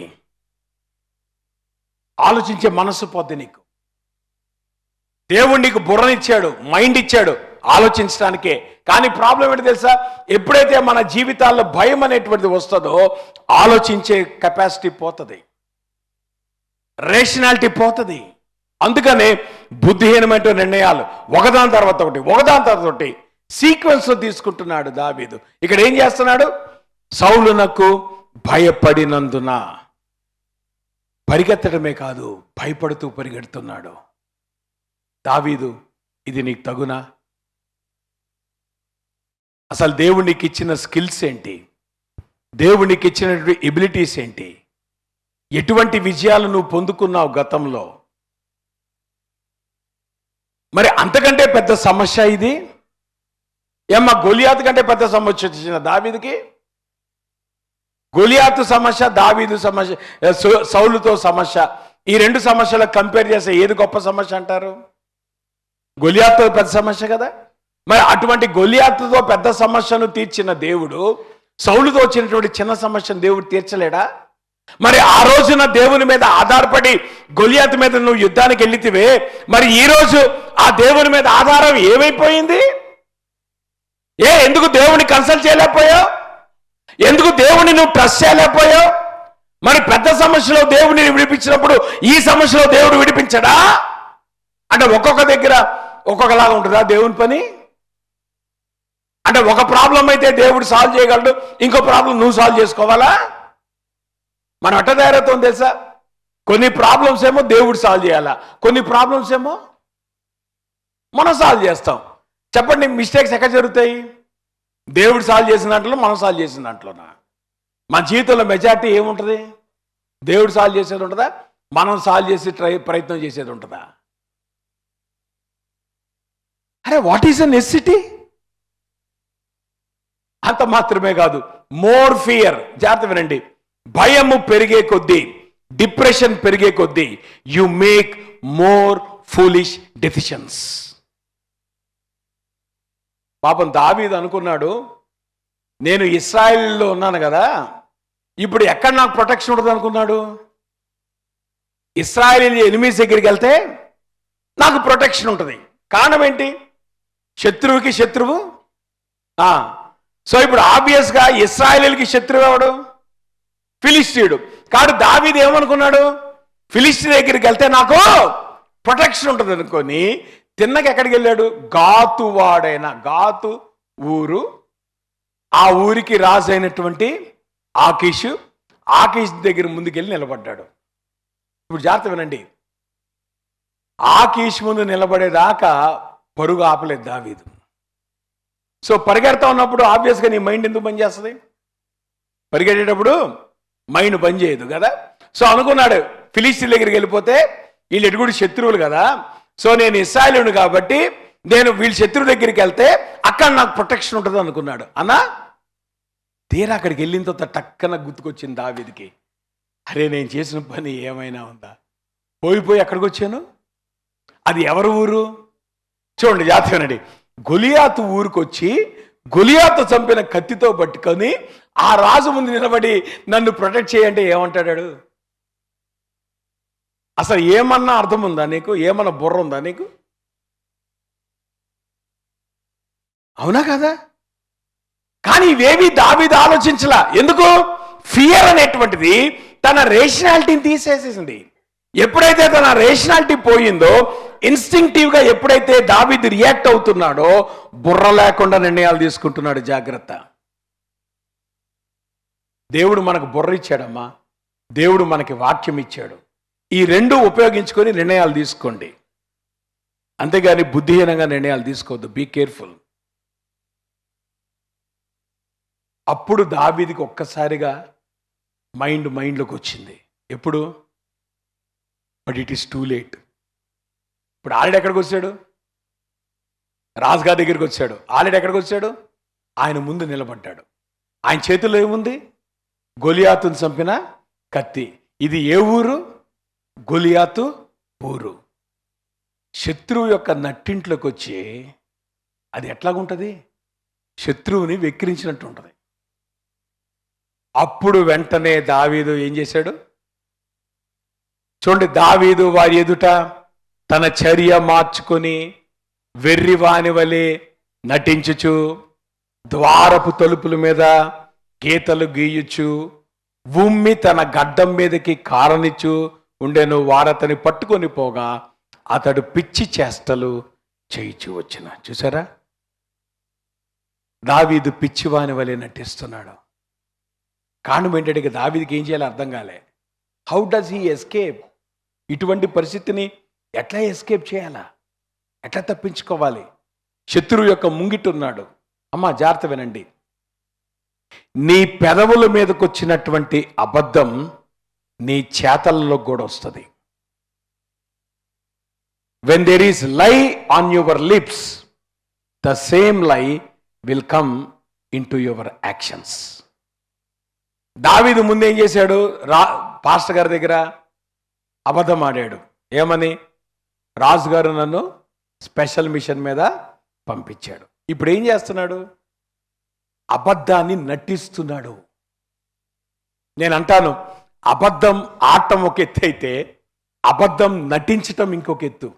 ఆలోచించే మనసు పోద్ది నీకు. దేవుడు నీకు బుర్రనిచ్చాడు, మైండ్ ఇచ్చాడు ఆలోచించడానికే. కానీ ప్రాబ్లం ఏంటి తెలుసా? ఎప్పుడైతే మన జీవితాల్లో భయం అనేటువంటిది వస్తుందో ఆలోచించే కెపాసిటీ పోతుంది, రేషనాలిటీ పోతుంది. అందుకనే బుద్ధిహీనమైన నిర్ణయాలు ఒకదాని తర్వాత ఒకటి సీక్వెన్స్ తీసుకుంటున్నాడు దావీదు. ఇక్కడ ఏం చేస్తున్నాడు? సౌలునకు భయపడినందున పరిగెత్తడమే కాదు, భయపడుతూ పరిగెడుతున్నాడు. దావీదు, ఇది నీకు తగునా? అసలు దేవుడు నీకు ఇచ్చిన స్కిల్స్ ఏంటి? దేవునికి ఇచ్చినటువంటి ఎబిలిటీస్ ఏంటి, ఎటువంటి విజయాలు నువ్వు పొందుకున్నావు గతంలో. మరి అంతకంటే పెద్ద సమస్య ఇది. ఏమ్మా, గొలియాతు కంటే పెద్ద సమస్య వచ్చిన దావీదుకి. గొలియాతు సమస్య, దావీదు సమస్య, సౌలుతో సమస్య, ఈ రెండు సమస్యలకు కంపేర్ చేస్తే ఏది గొప్ప సమస్య అంటారు? గొలియాతుతో పెద్ద సమస్య కదా. మరి అటువంటి గొలియాతుతో పెద్ద సమస్యను తీర్చిన దేవుడు సౌలుతో వచ్చినటువంటి చిన్న సమస్యను దేవుడు తీర్చలేడా? మరి ఆ రోజున దేవుని మీద ఆధారపడి గొలియాతు మీద నువ్వు యుద్ధానికి వెళ్ళితివే, మరి ఈ రోజు ఆ దేవుని మీద ఆధారం ఏమైపోయింది? ఎందుకు దేవుని కన్సల్ట్ చేయలేకపోయావు? ఎందుకు దేవుని నువ్వు ట్రస్ట్ చేయలేకపోయావు? మరి పెద్ద సమస్యలో దేవుడిని విడిపించినప్పుడు ఈ సమస్యలో దేవుడు విడిపించడా? అంటే ఒక్కొక్క దగ్గర ఒక్కొక్కలాగా ఉంటుందా దేవుని పని? అంటే ఒక ప్రాబ్లం అయితే దేవుడు సాల్వ్ చేయగలడు, ఇంకో ప్రాబ్లం నువ్వు సాల్వ్ చేసుకోవాలా? మనం అట్ట తయారవుతాం తెలుసా? కొన్ని ప్రాబ్లమ్స్ ఏమో దేవుడు సాల్వ్ చేయాలా, కొన్ని ప్రాబ్లమ్స్ ఏమో మనం సాల్వ్ చేస్తాం. చెప్పండి, మిస్టేక్స్ ఎక్కడ జరుగుతాయి? దేవుడు సాల్వ్ చేసిన దాంట్లో, మనం సాల్వ్ చేసిన దాంట్లోనా? మన జీవితంలో మెజారిటీ ఏముంటుంది? దేవుడు సాల్వ్ చేసేది ఉంటుందా, మనం సాల్వ్ చేసి ప్రయత్నం చేసేది ఉంటుందా? అరే, వాట్ ఈస్ అ నెసెసిటీ? అంత మాత్రమే కాదు, మోర్ ఫియర్. జాగ్రత్త వినండి, భయము పెరిగే కొద్దీ, డిప్రెషన్ పెరిగే కొద్దీ you make more foolish decisions. పాపం దావీదు అనుకున్నాడు, నేను ఇశ్రాయేలులో ఉన్నాను కదా, ఇప్పుడు ఎక్కడ నాకు ప్రొటెక్షన్ ఉంటుంది అనుకున్నాడు. ఇశ్రాయేలు ఎనిమిస్ దగ్గరికి వెళ్తే నాకు ప్రొటెక్షన్ ఉంటుంది. కారణం ఏంటి? శత్రువుకి శత్రువు. సో ఇప్పుడు ఆబ్వియస్గా ఇశ్రాయేలుకి శత్రువు ఎవడు? ఫిలిస్తీయుడు. కాబట్టి దావీదు ఏమనుకున్నాడు? ఫిలిస్తీ దగ్గరికి వెళ్తే నాకు ప్రొటెక్షన్ ఉంటుంది అనుకొని తిన్నకి ఎక్కడికి వెళ్ళాడు? గాతు వాడైన, గాతు ఊరు, ఆ ఊరికి రాజు అయినటువంటి ఆకీషు దగ్గర ముందుకెళ్ళి నిలబడ్డాడు. ఇప్పుడు జాగ్రత్త వినండి, ఆకీష్ ముందు నిలబడేదాకా పరుగు ఆపలేదు దావీదు. సో పరిగెడతా ఉన్నప్పుడు ఆబ్వియస్గా నీ మైండ్ ఎందుకు పని చేస్తుంది? పరిగెట్టేటప్పుడు మైండ్ పని చేయదు కదా. సో అనుకున్నాడు, ఫిలిస్తీ దగ్గరికి వెళ్ళిపోతే వీళ్ళు ఎటుగుడు శత్రువులు కదా, సో నేను ఇశ్రాయేలును కాబట్టి నేను వీళ్ళ శత్రువు దగ్గరికి వెళ్తే అక్కడ నాకు ప్రొటెక్షన్ ఉంటుంది అనుకున్నాడు. అన్నా తీరా అక్కడికి వెళ్ళిన తర్వాత టక్కన గుర్తుకొచ్చింది దావీదుకి, అరే నేను చేసిన పని ఏమైనా ఉందా? పోయి ఎక్కడికి వచ్చాను? అది ఎవరి ఊరు? చూడండి, జాతీయనండి, గొలియాతు ఊరికి వచ్చి గొలియాతు చంపిన కత్తితో పట్టుకొని ఆ రాజు ముందు నిలబడి నన్ను ప్రొటెక్ట్ చేయంటే ఏమంటాడు? అసలు ఏమన్నా అర్థం ఉందా నీకు? ఏమన్నా బుర్ర ఉందా నీకు? అవునా కదా? కానీ ఇవేవి దావీదు ఆలోచించలా. ఎందుకు? ఫియర్ అనేటువంటిది తన రేషనాలిటీని తీసేసేసింది. ఎప్పుడైతే తన రేషనాలిటీ పోయిందో, ఇన్స్టింక్టివ్గా ఎప్పుడైతే దావీదు రియాక్ట్ అవుతున్నాడో, బుర్ర లేకుండా నిర్ణయాలు తీసుకుంటున్నాడు. జాగ్రత్త. దేవుడు మనకు బుర్ర ఇచ్చాడమ్మా, దేవుడు మనకి వాక్యం ఇచ్చాడు. ఈ రెండు ఉపయోగించుకొని నిర్ణయాలు తీసుకోండి, అంతేగాని బుద్ధిహీనంగా నిర్ణయాలు తీసుకోవద్దు. Be careful. అప్పుడు దావీదుకి ఒక్కసారిగా మైండ్లోకి వచ్చింది. ఎప్పుడు? But it is too late. ఇప్పుడు ఆల్రెడీ ఎక్కడికి వచ్చాడు? రాజుగారి దగ్గరికి వచ్చాడు. ఆల్రెడీ ఎక్కడికి వచ్చాడు? ఆయన ముందు నిలబడ్డాడు. ఆయన చేతుల్లో ఏముంది? గొలియాతును చంపిన కత్తి. ఇది ఏ ఊరు? గొలియాతు ఊరు. శత్రువు యొక్క నట్టింట్లోకి వచ్చి అది ఎట్లాగుంటుంది? శత్రువుని వెక్కిరించినట్టు ఉంటుంది. అప్పుడు వెంటనే దావీదు ఏం చేశాడు? చూడండి, దావీదు వారి ఎదుట తన చర్య మార్చుకొని వెర్రివాని వలె నటించుచు, ద్వారపు తలుపుల మీద గీతలు గీయుచు, ఉమ్మి తన గడ్డం మీదకి కారనిచ్చు ఉండెను. వారతని పట్టుకొని పోగా అతడు పిచ్చి చేష్టలు చేయిచు వచ్చిన. చూసారా, దావీదు పిచ్చివాని వలె నటిస్తున్నాడు. కారణం ఏంటంటే దావీదుకి ఏం చేయాలో అర్థం కాలే. How does he escape? ఇటువంటి పరిస్థితిని ఎట్లా ఎస్కేప్ చేయాలా? ఎట్లా తప్పించుకోవాలి? శత్రువు యొక్క ముంగిట్టున్నాడు. అమ్మా జాగ్రత్త వినండి, నీ పెదవుల మీదకు వచ్చినటువంటి అబద్ధం నీ చేతల్లో కూడా వస్తుంది. When there is lie on your lips, the same lie will come in to your actions. దావీదు ముందేం చేశాడు? పాస్టర్ గారి దగ్గర అబద్ధం ఆడాడు. ఏమని? రాజుగారు నన్ను స్పెషల్ మిషన్ మీద పంపించాడు. ఇప్పుడు ఏం చేస్తున్నాడు? అబద్ధాన్ని నటిస్తున్నాడు. నేను అంటాను, అబద్ధం ఆడటం ఒక ఎత్తు అయితే అబద్ధం నటించటం ఇంకొక ఎత్తు.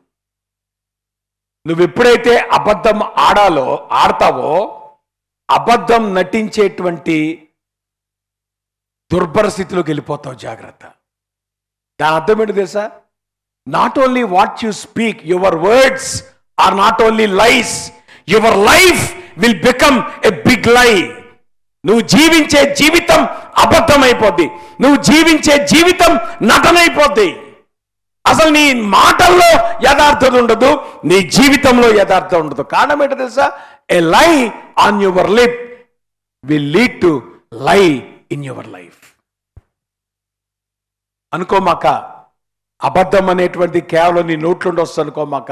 నువ్వు ఎప్పుడైతే అబద్ధం ఆడతావో అబద్ధం నటించేటువంటి దుర్భరస్థితిలోకి వెళ్ళిపోతావు. జాగ్రత్త. దాని అర్థం ఏంటో తెలుసా? Not only what you speak, your words are not only lies, your life will become a big lie. నువ్వు జీవించే జీవితం అబద్ధమైపోద్ది. నువ్వు జీవించే జీవితం నటనైపోద్ది. అసలు నీ మాటల్లో యథార్థత ఉండదు, నీ జీవితంలో యథార్థత ఉండదు. కారణం ఏంటో తెలుసా? A lie on your lip will lead to lie in your life. అనుకోమాక అబద్ధం అనేటువంటిది కేవలం నీ నోట్లుండి వస్తుంది అనుకోమాక.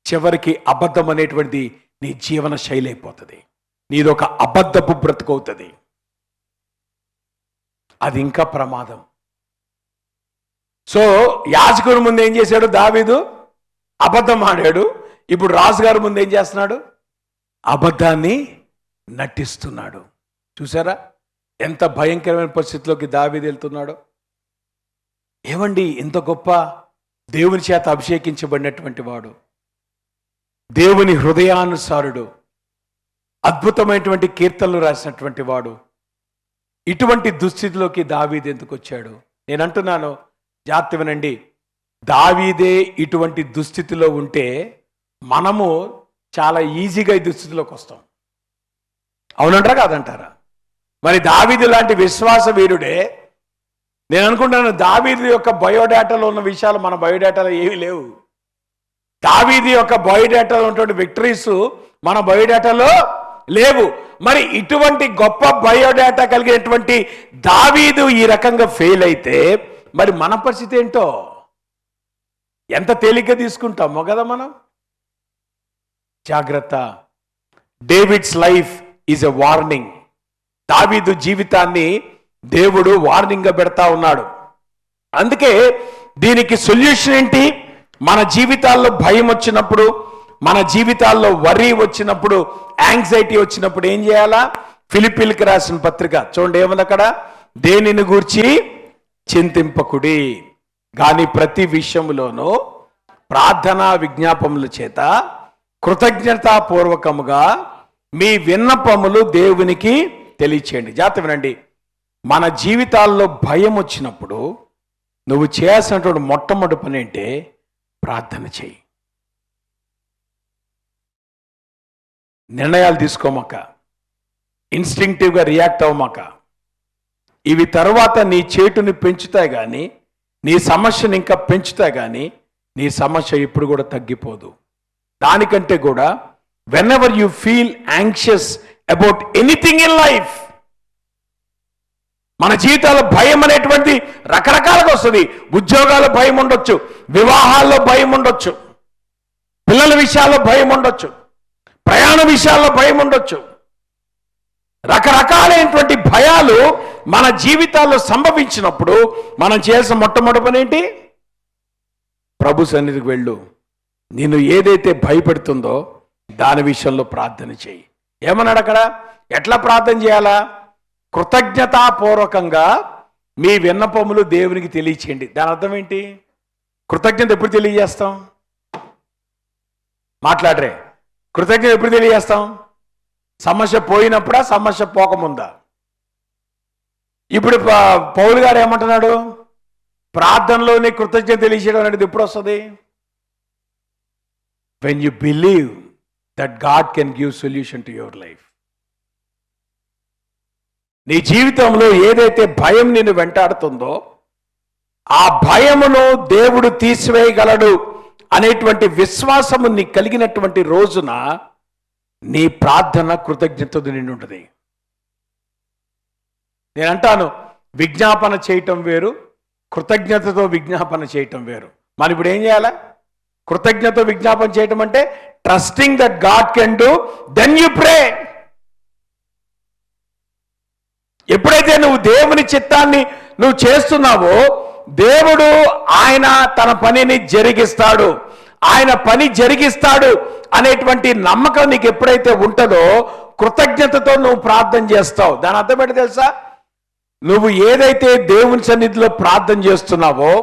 చివరికి అబద్ధం అనేటువంటిది నీ జీవన శైలి అయిపోతుంది. నీదొక అబద్ధపు బ్రతుకవుతుంది. అది ఇంకా ప్రమాదం. సో యాజకుని ముందు ఏం చేశాడు దావీదు? అబద్ధం ఆడాడు. ఇప్పుడు రాజుగారి ముందు ఏం చేస్తున్నాడు? అబద్ధాన్ని నటిస్తున్నాడు. చూసారా ఎంత భయంకరమైన పరిస్థితిలోకి దావీదు వెళ్తున్నాడు? ఏమండి, ఇంత గొప్ప దేవుని చేత అభిషేకించబడినటువంటి వాడు, దేవుని హృదయానుసారుడు, అద్భుతమైనటువంటి కీర్తనలు రాసినటువంటి వాడు, ఇటువంటి దుస్థితిలోకి దావీదు ఎందుకు వచ్చాడు? నేను అంటున్నాను, జాగ్రత్త వినండి. దావీదే ఇటువంటి దుస్థితిలో ఉంటే మనము చాలా ఈజీగా ఈ దుస్థితిలోకి వస్తాం. అవునంటారా కాదంటారా? మరి దావీదు లాంటి విశ్వాస వీరుడే. నేను అనుకుంటున్నాను, దావీదు యొక్క బయోడేటాలో ఉన్న విషయాలు మన బయోడేటాలో ఏమీ లేవు. దావీదు యొక్క బయోడేటాలో ఉన్నటువంటి విక్టరీస్ మన బయోడేటాలో లేవు. మరి ఇటువంటి గొప్ప బయోడేటా కలిగినటువంటి దావీదు ఈ రకంగా ఫెయిల్ అయితే మరి మన పరిస్థితి ఏంటో ఎంత తేలిగ్గా తీసుకుంటామో కదా మనం. జాగ్రత్త. David's life is a warning. దావీదు జీవితాన్ని దేవుడు వార్నింగ్గా పెడతా ఉన్నాడు. అందుకే దీనికి సొల్యూషన్ ఏంటి? మన జీవితాల్లో భయం వచ్చినప్పుడు, మన జీవితాల్లో వరీ వచ్చినప్పుడు, యాంగ్జైటీ వచ్చినప్పుడు ఏం చేయాలా? ఫిలిప్పీలకు రాసిన పత్రిక చూడండి, ఏముంది అక్కడ? దేనిని గూర్చి చింతింపకుడి, కానీ ప్రతి విషయంలోనూ ప్రార్థనా విజ్ఞాపముల చేత కృతజ్ఞతాపూర్వకముగా మీ విన్నపములు దేవునికి తెలియచేయండి. జాగ్రత్త వినండి. మన జీవితాల్లో భయం వచ్చినప్పుడు నువ్వు చేయాల్సినటువంటి మొట్టమొదటి పని ఏంటే? ప్రార్థన చేయి. నిర్ణయాలు తీసుకోమాక, ఇన్స్టింక్టివ్గా రియాక్ట్ అవ్వమాక. ఇవి తర్వాత నీ చేటుని పెంచుతాయి కానీ, నీ సమస్యను ఇంకా పెంచుతాయి కానీ నీ సమస్య ఇప్పుడు కూడా తగ్గిపోదు. దానికంటే కూడా whenever you feel anxious about anything in life, మన జీవితాల్లో భయం అనేటువంటి రకరకాలుగా వస్తుంది. ఉద్యోగాల భయం ఉండొచ్చు, వివాహాల్లో భయం ఉండొచ్చు, పిల్లల విషయాల్లో భయం ఉండొచ్చు, ప్రయాణ విషయాల్లో భయం ఉండొచ్చు. రకరకాలైనటువంటి భయాలు మన జీవితాల్లో సంభవించినప్పుడు మనం చేసిన మొట్టమొదటి పని ఏంటి? ప్రభు సన్నిధికి వెళ్ళు. నిన్ను ఏదైతే భయపెడుతుందో దాని విషయంలో ప్రార్థన చేయి. ఏమన్నాడు అక్కడ? ఎట్లా ప్రార్థన చేయాలా? కృతజ్ఞతాపూర్వకంగా మీ విన్నపములు దేవునికి తెలియచేయండి. దాని అర్థం ఏంటి? కృతజ్ఞత ఎప్పుడు తెలియజేస్తాం? మాట్లాడరే. కృతజ్ఞత ఎప్పుడు తెలియజేస్తాం? సమస్య పోయినప్పుడా, సమస్య పోకముందా? ఇప్పుడు పౌలు గారు ఏమంటున్నాడు? ప్రార్థనలోనే కృతజ్ఞత తెలియచేయడం అనేది ఎప్పుడు వస్తుంది? When you believe that God can give solution to your life. నీ జీవితంలో ఏదైతే భయం నిన్ను వెంటాడుతుందో ఆ భయమును దేవుడు తీసివేయగలడు అనేటువంటి విశ్వాసము నీ కలిగినటువంటి రోజున నీ ప్రార్థన కృతజ్ఞతతో నిండి ఉంటుంది. నేను అంటాను, విజ్ఞాపన చేయటం వేరు, కృతజ్ఞతతో విజ్ఞాపన చేయటం వేరు. మరి ఇప్పుడు ఏం చేయాలా? కృతజ్ఞత విజ్ఞాపన చేయటం అంటే trusting that God can do, then you pray. ఎప్పుడైతే నువ్వు దేవుని చిత్తాన్ని నువ్వు చేస్తున్నావో, దేవుడు ఆయన తన పనిని జరిగిస్తాడు, ఆయన పని జరిగిస్తాడు అనేటువంటి నమ్మకం నీకు ఎప్పుడైతే ఉంటుందో, కృతజ్ఞతతో నువ్వు ప్రార్థన చేస్తావు. దాని అర్థం ఏంటి తెలుసా? నువ్వు ఏదైతే దేవుని సన్నిధిలో ప్రార్థన చేస్తున్నావో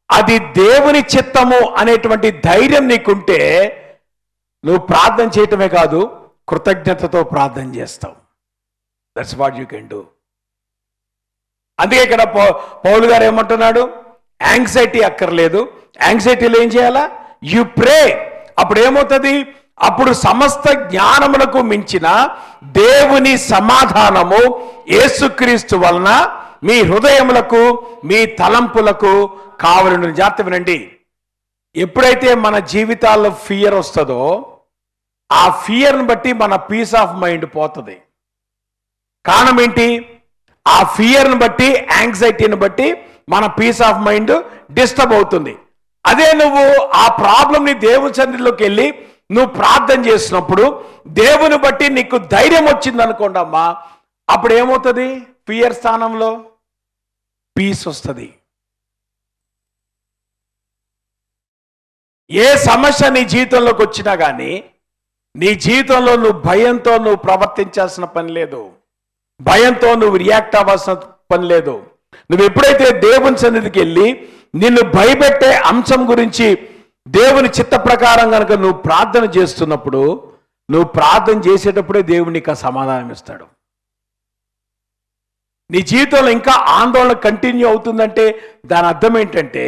అది దేవుని చిత్తము అనేటువంటి ధైర్యం నీకుంటే నువ్వు ప్రార్థన చేయటమే కాదు, కృతజ్ఞతతో ప్రార్థన చేస్తావు. That's what you can do. అందుకే ఇక్కడ పౌలు గారు ఏమంటున్నాడు? యాంగ్జైటీ అక్కర్లేదు. యాంగ్జైటీలో ఏం చేయాలా? You pray. అప్పుడు ఏమవుతుంది? అప్పుడు సమస్త జ్ఞానములకు మించిన దేవుని సమాధానము యేసుక్రీస్తు వలన మీ హృదయములకు మీ తలంపులకు కావలను. జాగ్రత్త వినండి. ఎప్పుడైతే మన జీవితాల్లో ఫియర్ వస్తుందో ఆ ఫియర్ని బట్టి మన పీస్ ఆఫ్ మైండ్ పోతుంది. కారణం ఏంటి? ఆ ఫియర్ని బట్టి, యాంగ్జైటీని బట్టి మన పీస్ ఆఫ్ మైండ్ డిస్టర్బ్ అవుతుంది. అదే నువ్వు ఆ ప్రాబ్లంని దేవుని సన్నిధిలోకి వెళ్ళి నువ్వు ప్రార్థన చేసినప్పుడు దేవుని బట్టి నీకు ధైర్యం వచ్చింది అనుకోండి అమ్మా, అప్పుడు ఏమవుతుంది? ఫియర్ స్థానంలో పీస్ వస్తుంది. ఏ సమస్య నీ జీవితంలోకి వచ్చినా కానీ నీ జీవితంలో నువ్వు భయంతో నువ్వు ప్రవర్తించాల్సిన పని లేదు, భయంతో నువ్వు రియాక్ట్ అవ్వాల్సిన పని లేదు. నువ్వు ఎప్పుడైతే దేవుని సన్నిధికి వెళ్ళి నిన్ను భయపెట్టే అంశం గురించి దేవుని చిత్త ప్రకారం కనుక నువ్వు ప్రార్థన చేస్తున్నప్పుడు, నువ్వు ప్రార్థన చేసేటప్పుడే దేవుడు నీకు ఆ సమాధానం ఇస్తాడు. నీ జీవితంలో ఇంకా ఆందోళన కంటిన్యూ అవుతుందంటే దాని అర్థం ఏంటంటే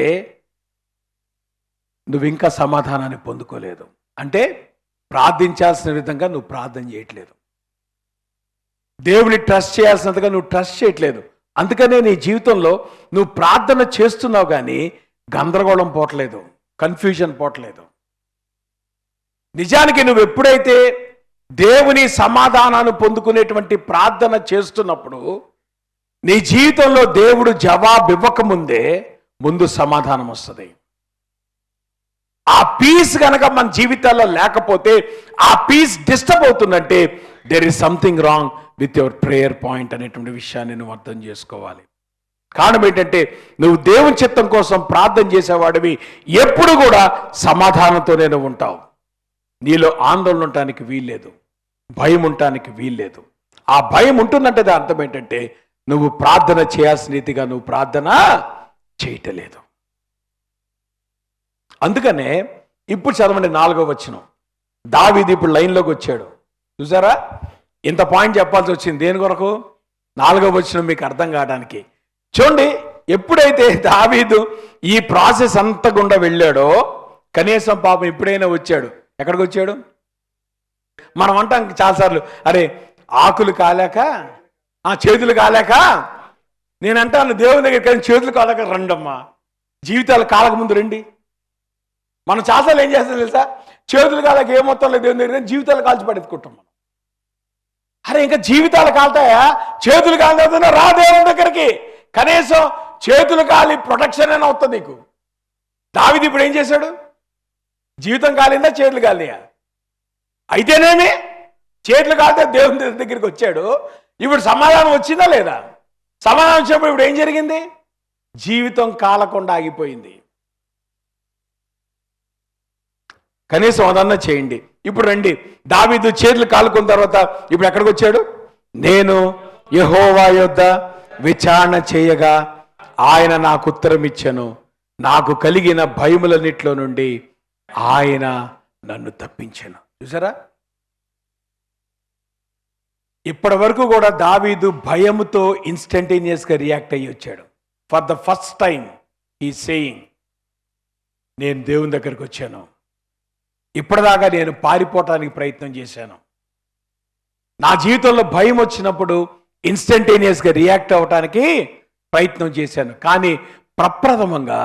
నువ్వు ఇంకా సమాధానాన్ని పొందుకోలేదు. అంటే ప్రార్థించాల్సిన విధంగా నువ్వు ప్రార్థన చేయట్లేదు, దేవుని ట్రస్ట్ చేయాల్సినంతగా నువ్వు ట్రస్ట్ చేయట్లేదు. అందుకనే నీ జీవితంలో నువ్వు ప్రార్థన చేస్తున్నావు కానీ గందరగోళం పోవట్లేదు, కన్ఫ్యూజన్ పోవట్లేదు. నిజానికి నువ్వు ఎప్పుడైతే దేవుని సమాధానాన్ని పొందుకునేటువంటి ప్రార్థన చేస్తున్నప్పుడు నీ జీవితంలో దేవుడు జవాబు ఇవ్వకముందే ముందు సమాధానం వస్తుంది. ఆ పీస్ కనుక మన జీవితాల్లో లేకపోతే, ఆ పీస్ డిస్టర్బ్ అవుతుందంటే there is something wrong with your prayer point అనేటువంటి విషయాన్ని నువ్వు అర్థం చేసుకోవాలి. కారణం ఏంటంటే నువ్వు దేవుని చిత్తం కోసం ప్రార్థన చేసేవాడివి ఎప్పుడు కూడా సమాధానంతోనే నువ్వు ఉంటావు. నీలో ఆందోళన ఉండటానికి వీల్లేదు, భయం ఉండటానికి వీల్లేదు. ఆ భయం ఉంటుందంటే దాని అర్థం ఏంటంటే నువ్వు ప్రార్థన చేయాల్సిన రీతిగా నువ్వు ప్రార్థన చేయటలేదు. అందుకనే ఇప్పుడు చదవండి 4వ వచనం. దావీదు ఇప్పుడు లైన్లోకి వచ్చాడు. చూసారా, ఇంత పాయింట్ చెప్పాల్సి వచ్చింది దేని కొరకు? 4వ వచనం మీకు అర్థం కావడానికి. చూడండి, ఎప్పుడైతే దావీదు ఈ ప్రాసెస్ అంతా గుండా వెళ్ళాడో, కనీసం పాపం ఎప్పుడైనా వచ్చాడు. ఎక్కడికి వచ్చాడు? మనం అంటాం చాలాసార్లు, అరే ఆకులు కాలేక చేతులు కాలేక. నేను అంటాను దేవుని దగ్గర కానీ చేతులు కాలేక రండమ్మా, జీవితాలు కాలక ముందు రండి. మనం చాలాసార్లు ఏం చేస్తాం తెలుసా? చేతులు కాలేక ఏమొత్తం లేదు దేవుని దగ్గర, జీవితాలు కాల్చి పడేసుకుంటాం మనం. అరే ఇంకా జీవితాలు కాలుతాయా? చేతులు కాలుతున్నా రా దేవుని దగ్గరికి, కనీసం చేతులు కాలి ప్రొటెక్షన్ అయినా అవుతుంది నీకు. దావీదు ఇప్పుడు ఏం చేశాడు? జీవితం కాలిందా చేతులు కాలినాయా? అయితేనేమి చేతులు కాలితే దేవుని దగ్గరికి వచ్చాడు. ఇప్పుడు సమాధానం వచ్చిందా లేదా? సమాధానం వచ్చినప్పుడు ఇప్పుడు ఏం జరిగింది? జీవితం కాలకుండా ఆగిపోయింది. కనీసం అదన్నా చేయండి. ఇప్పుడు రండి, దావీదు చేతులు కాలుకున్న తర్వాత ఇప్పుడు ఎక్కడికి వచ్చాడు? నేను యెహోవా యొద్ద విచారణ చేయగా ఆయన నాకు ఉత్తరం ఇచ్చెను, నాకు కలిగిన భయములన్నిట్లో నుండి ఆయన నన్ను తప్పించెను. చూసారా, ఇప్పటి వరకు కూడా దావీదు భయముతో ఇన్స్టంటేనియస్గా రియాక్ట్ అయ్యి వచ్చాడు. ఫర్ ద ఫస్ట్ టైం ఈ సేయింగ్, నేను దేవుని దగ్గరికి వచ్చాను. ఇప్పటిదాకా నేను పారిపోవటానికి ప్రయత్నం చేశాను. నా జీవితంలో భయం వచ్చినప్పుడు ఇన్స్టంటేనియస్గా రియాక్ట్ అవ్వటానికి ప్రయత్నం చేశాను. కానీ ప్రప్రథమంగా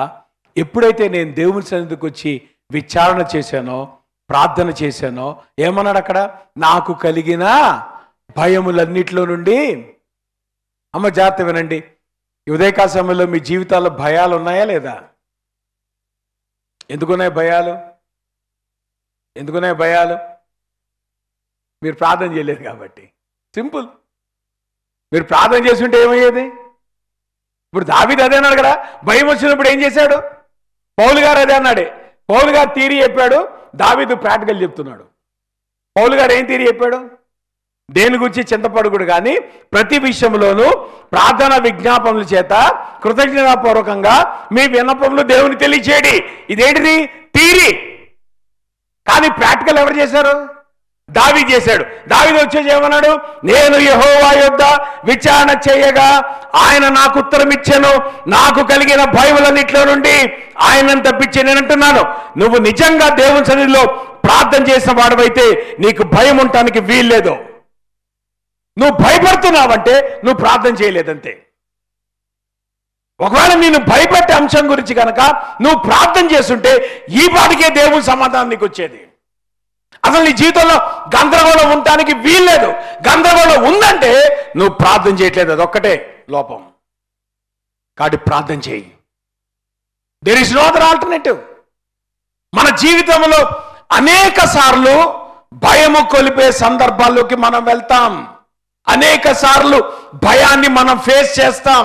ఎప్పుడైతే నేను దేవుని సన్నిధికి వచ్చి విచారణ చేశానో, ప్రార్థన చేశానో, ఏమన్నాడు అక్కడ? నాకు కలిగిన భయములన్నిట్లో నుండి అమ్మ జాగ్రత్త వినండి. ఈ ఉదయకాల సమయంలో మీ జీవితాల్లో భయాలు ఉన్నాయా లేదా? ఎందుకున్నాయి భయాలు? ఎందుకున్నాయి భయాలు? మీరు ప్రార్థన చేయలేదు కాబట్టి. సింపుల్. మీరు ప్రార్థన చేస్తుంటే ఏమయ్యేది? ఇప్పుడు దావీదు అదే అన్నాడు కదా, భయం వచ్చినప్పుడు ఏం చేశాడు? పౌలు గారు అదే అన్నాడే. పౌలు గారు థియరీ చెప్పాడు, దావీదు ప్రాక్టికల్ చెప్తున్నాడు. పౌలు గారు ఏం థియరీ చెప్పాడు? దేని గురించి చింతపడుకుడు కానీ ప్రతి విషయంలోనూ ప్రార్థన విజ్ఞాపనల చేత కృతజ్ఞతాపూర్వకంగా మీ విన్నపములు దేవుని తెలియచేయండి. ఇదేంటిది? థియరీ. కానీ ప్రాక్టికల్ ఎవరు చేశారు? దావీదు చేశాడు. దావీదు వచ్చేసి ఏమన్నాడు? నేను యెహోవా యొద్ద విచారణ చేయగా ఆయన నాకు ఉత్తరం ఇచ్చాను, నాకు కలిగిన భయములన్నిట్లో నుండి ఆయనను తప్పించి. నేను అంటున్నాను, నువ్వు నిజంగా దేవుని సన్నిధిలో ప్రార్థన చేసిన వాడవైతే నీకు భయం ఉండటానికి వీల్లేదు. నువ్వు భయపడుతున్నావంటే నువ్వు ప్రార్థన చేయలేదంతే. ఒకవేళ నేను భయపెట్టే అంశం గురించి కనుక నువ్వు ప్రార్థన చేస్తుంటే ఈ పాటికే దేవుని సమాధానం నీకు వచ్చేది. అసలు నీ జీవితంలో గందరగోళం ఉండటానికి వీల్లేదు. గందరగోళం ఉందంటే నువ్వు ప్రార్థన చేయట్లేదు, అదొక్కటే లోపం. కాబట్టి ప్రార్థన చేయి. There is no other alternative. మన జీవితంలో అనేక సార్లు భయము కొలిపే సందర్భాల్లోకి మనం వెళ్తాం. అనేక సార్లు భయాన్ని మనం ఫేస్ చేస్తాం.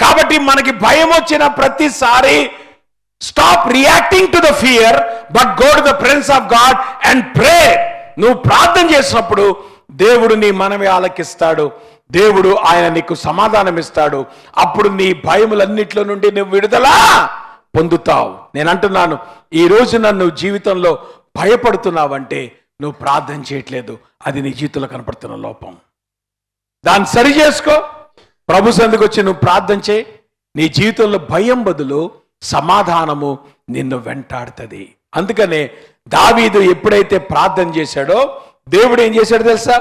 కాబట్టి మనకి భయం వచ్చిన ప్రతిసారి stop reacting to the fear, but go to the presence of God and pray. నువ్వు ప్రార్థన చేసినప్పుడు దేవుడు నీ మనవి ఆలకిస్తాడు. దేవుడు ఆయన నీకు సమాధానం ఇస్తాడు. అప్పుడు నీ భయములన్నిట్లో నుండి నువ్వు విడుదల పొందుతావు. నేను అంటున్నాను, ఈ రోజు నన్ను జీవితంలో భయపడుతున్నావంటే నువ్వు ప్రార్థన చేయట్లేదు. అది నీ జీవితంలో కనపడుతున్న లోపం. దాన్ని సరి చేసుకో. ప్రభు సందుకు వచ్చి నువ్వు ప్రార్థన చేయి. నీ జీవితంలో భయం బదులు సమాధానము నిన్ను వెంటాడుతుంది. అందుకనే దావీదు ఎప్పుడైతే ప్రార్థన చేశాడో దేవుడు ఏం చేశాడో తెలుసా?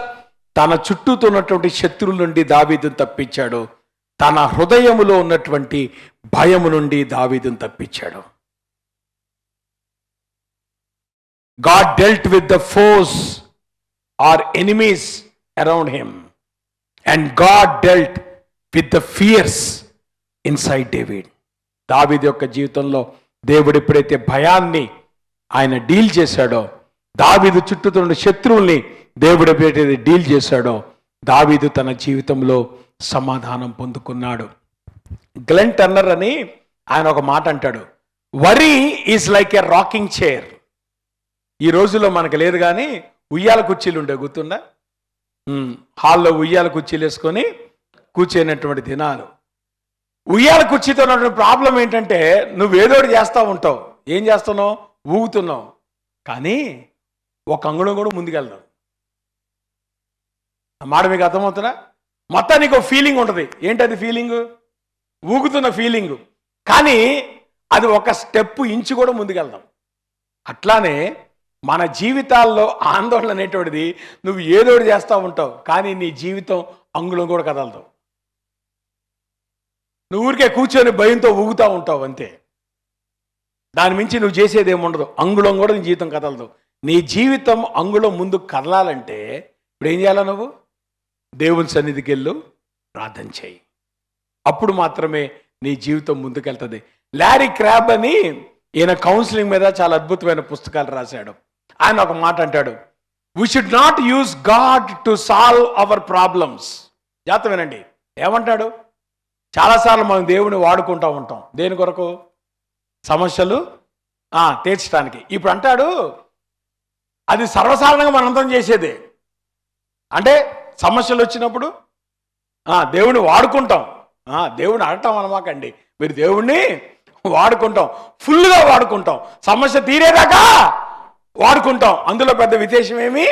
తన చుట్టూతో ఉన్నటువంటి శత్రువుల నుండి దావీదును తప్పించాడు. తన హృదయములో ఉన్నటువంటి భయము నుండి దావీదును తప్పించాడు. God dealt with the foes or enemies around him, and God dealt with the fears inside David. దావీదు యొక్క జీవితంలో దేవుడు ఎప్పుడైతే భయాన్ని ఆయన డీల్ చేశాడో, దావీదు చుట్టూతో ఉన్న శత్రువుల్ని దేవుడు ఎప్పుడైతే డీల్ చేశాడో, దావీదు తన జీవితంలో సమాధానం పొందుకున్నాడు. గ్లెన్ టర్నర్ అని ఆయన ఒక మాట అంటాడు, worry is like a rocking chair. ఈ రోజుల్లో మనకు లేదు కానీ ఉయ్యాల కుర్చీలు ఉండే, గుర్తుందా? హాల్లో ఉయ్యాల కుర్చీలు వేసుకొని కూర్చునేటువంటి దినాలు. ఉయ్యాల కుర్చీతో ఉన్నటువంటి ప్రాబ్లం ఏంటంటే నువ్వు ఏదోటి చేస్తూ ఉంటావు. ఏం చేస్తున్నావు? ఊగుతున్నావు. కానీ ఒక అంగుళం కూడా ముందుకెళ్దాం. ఆ మాట మీకు అర్థమవుతుందా? మొత్తం నీకు ఫీలింగ్ ఉంటుంది. ఏంటది ఫీలింగు? ఊగుతున్న ఫీలింగు. కానీ అది ఒక స్టెప్ ఇంచు కూడా ముందుకెళ్దాం. అట్లానే మన జీవితాల్లో ఆందోళన అనేటువంటిది నువ్వు ఏదోటి చేస్తూ ఉంటావు, కానీ నీ జీవితం అంగుళం కూడా కదలదు. నువ్వు ఊరికే కూర్చొని భయంతో ఊగుతూ ఉంటావు అంతే. దాని మించి నువ్వు చేసేది ఏముండదు. అంగుళం కూడా నీ జీవితం కదలదు. నీ జీవితం అంగుళం ముందు కదలాలంటే ఇప్పుడు ఏం చేయాలా? నువ్వు దేవుని సన్నిధికి వెళ్ళు, ప్రార్థన చేయి. అప్పుడు మాత్రమే నీ జీవితం ముందుకెళ్తుంది. లారీ క్రాబ్ అని ఈయన కౌన్సిలింగ్ మీద చాలా అద్భుతమైన పుస్తకాలు రాశాడు. ఆయన ఒక మాట అంటాడు, we should not use God to solve our problems. జాగ్రత్త వినండి. ఏమంటాడు? చాలాసార్లు మనం దేవుని వాడుకుంటూ ఉంటాం. దేని కొరకు? సమస్యలు తీర్చడానికి. ఇప్పుడు అంటాడు, అది సర్వసాధారణంగా మనందరం చేసేదే. అంటే సమస్యలు వచ్చినప్పుడు దేవుని వాడుకుంటాం. దేవుని అడటం అనమాకండి, మీరు దేవుణ్ణి వాడుకుంటాం, ఫుల్గా వాడుకుంటాం. సమస్య తీరేదాకా వాడుకుంటాం. అందులో పెద్ద విశేషం ఏమీ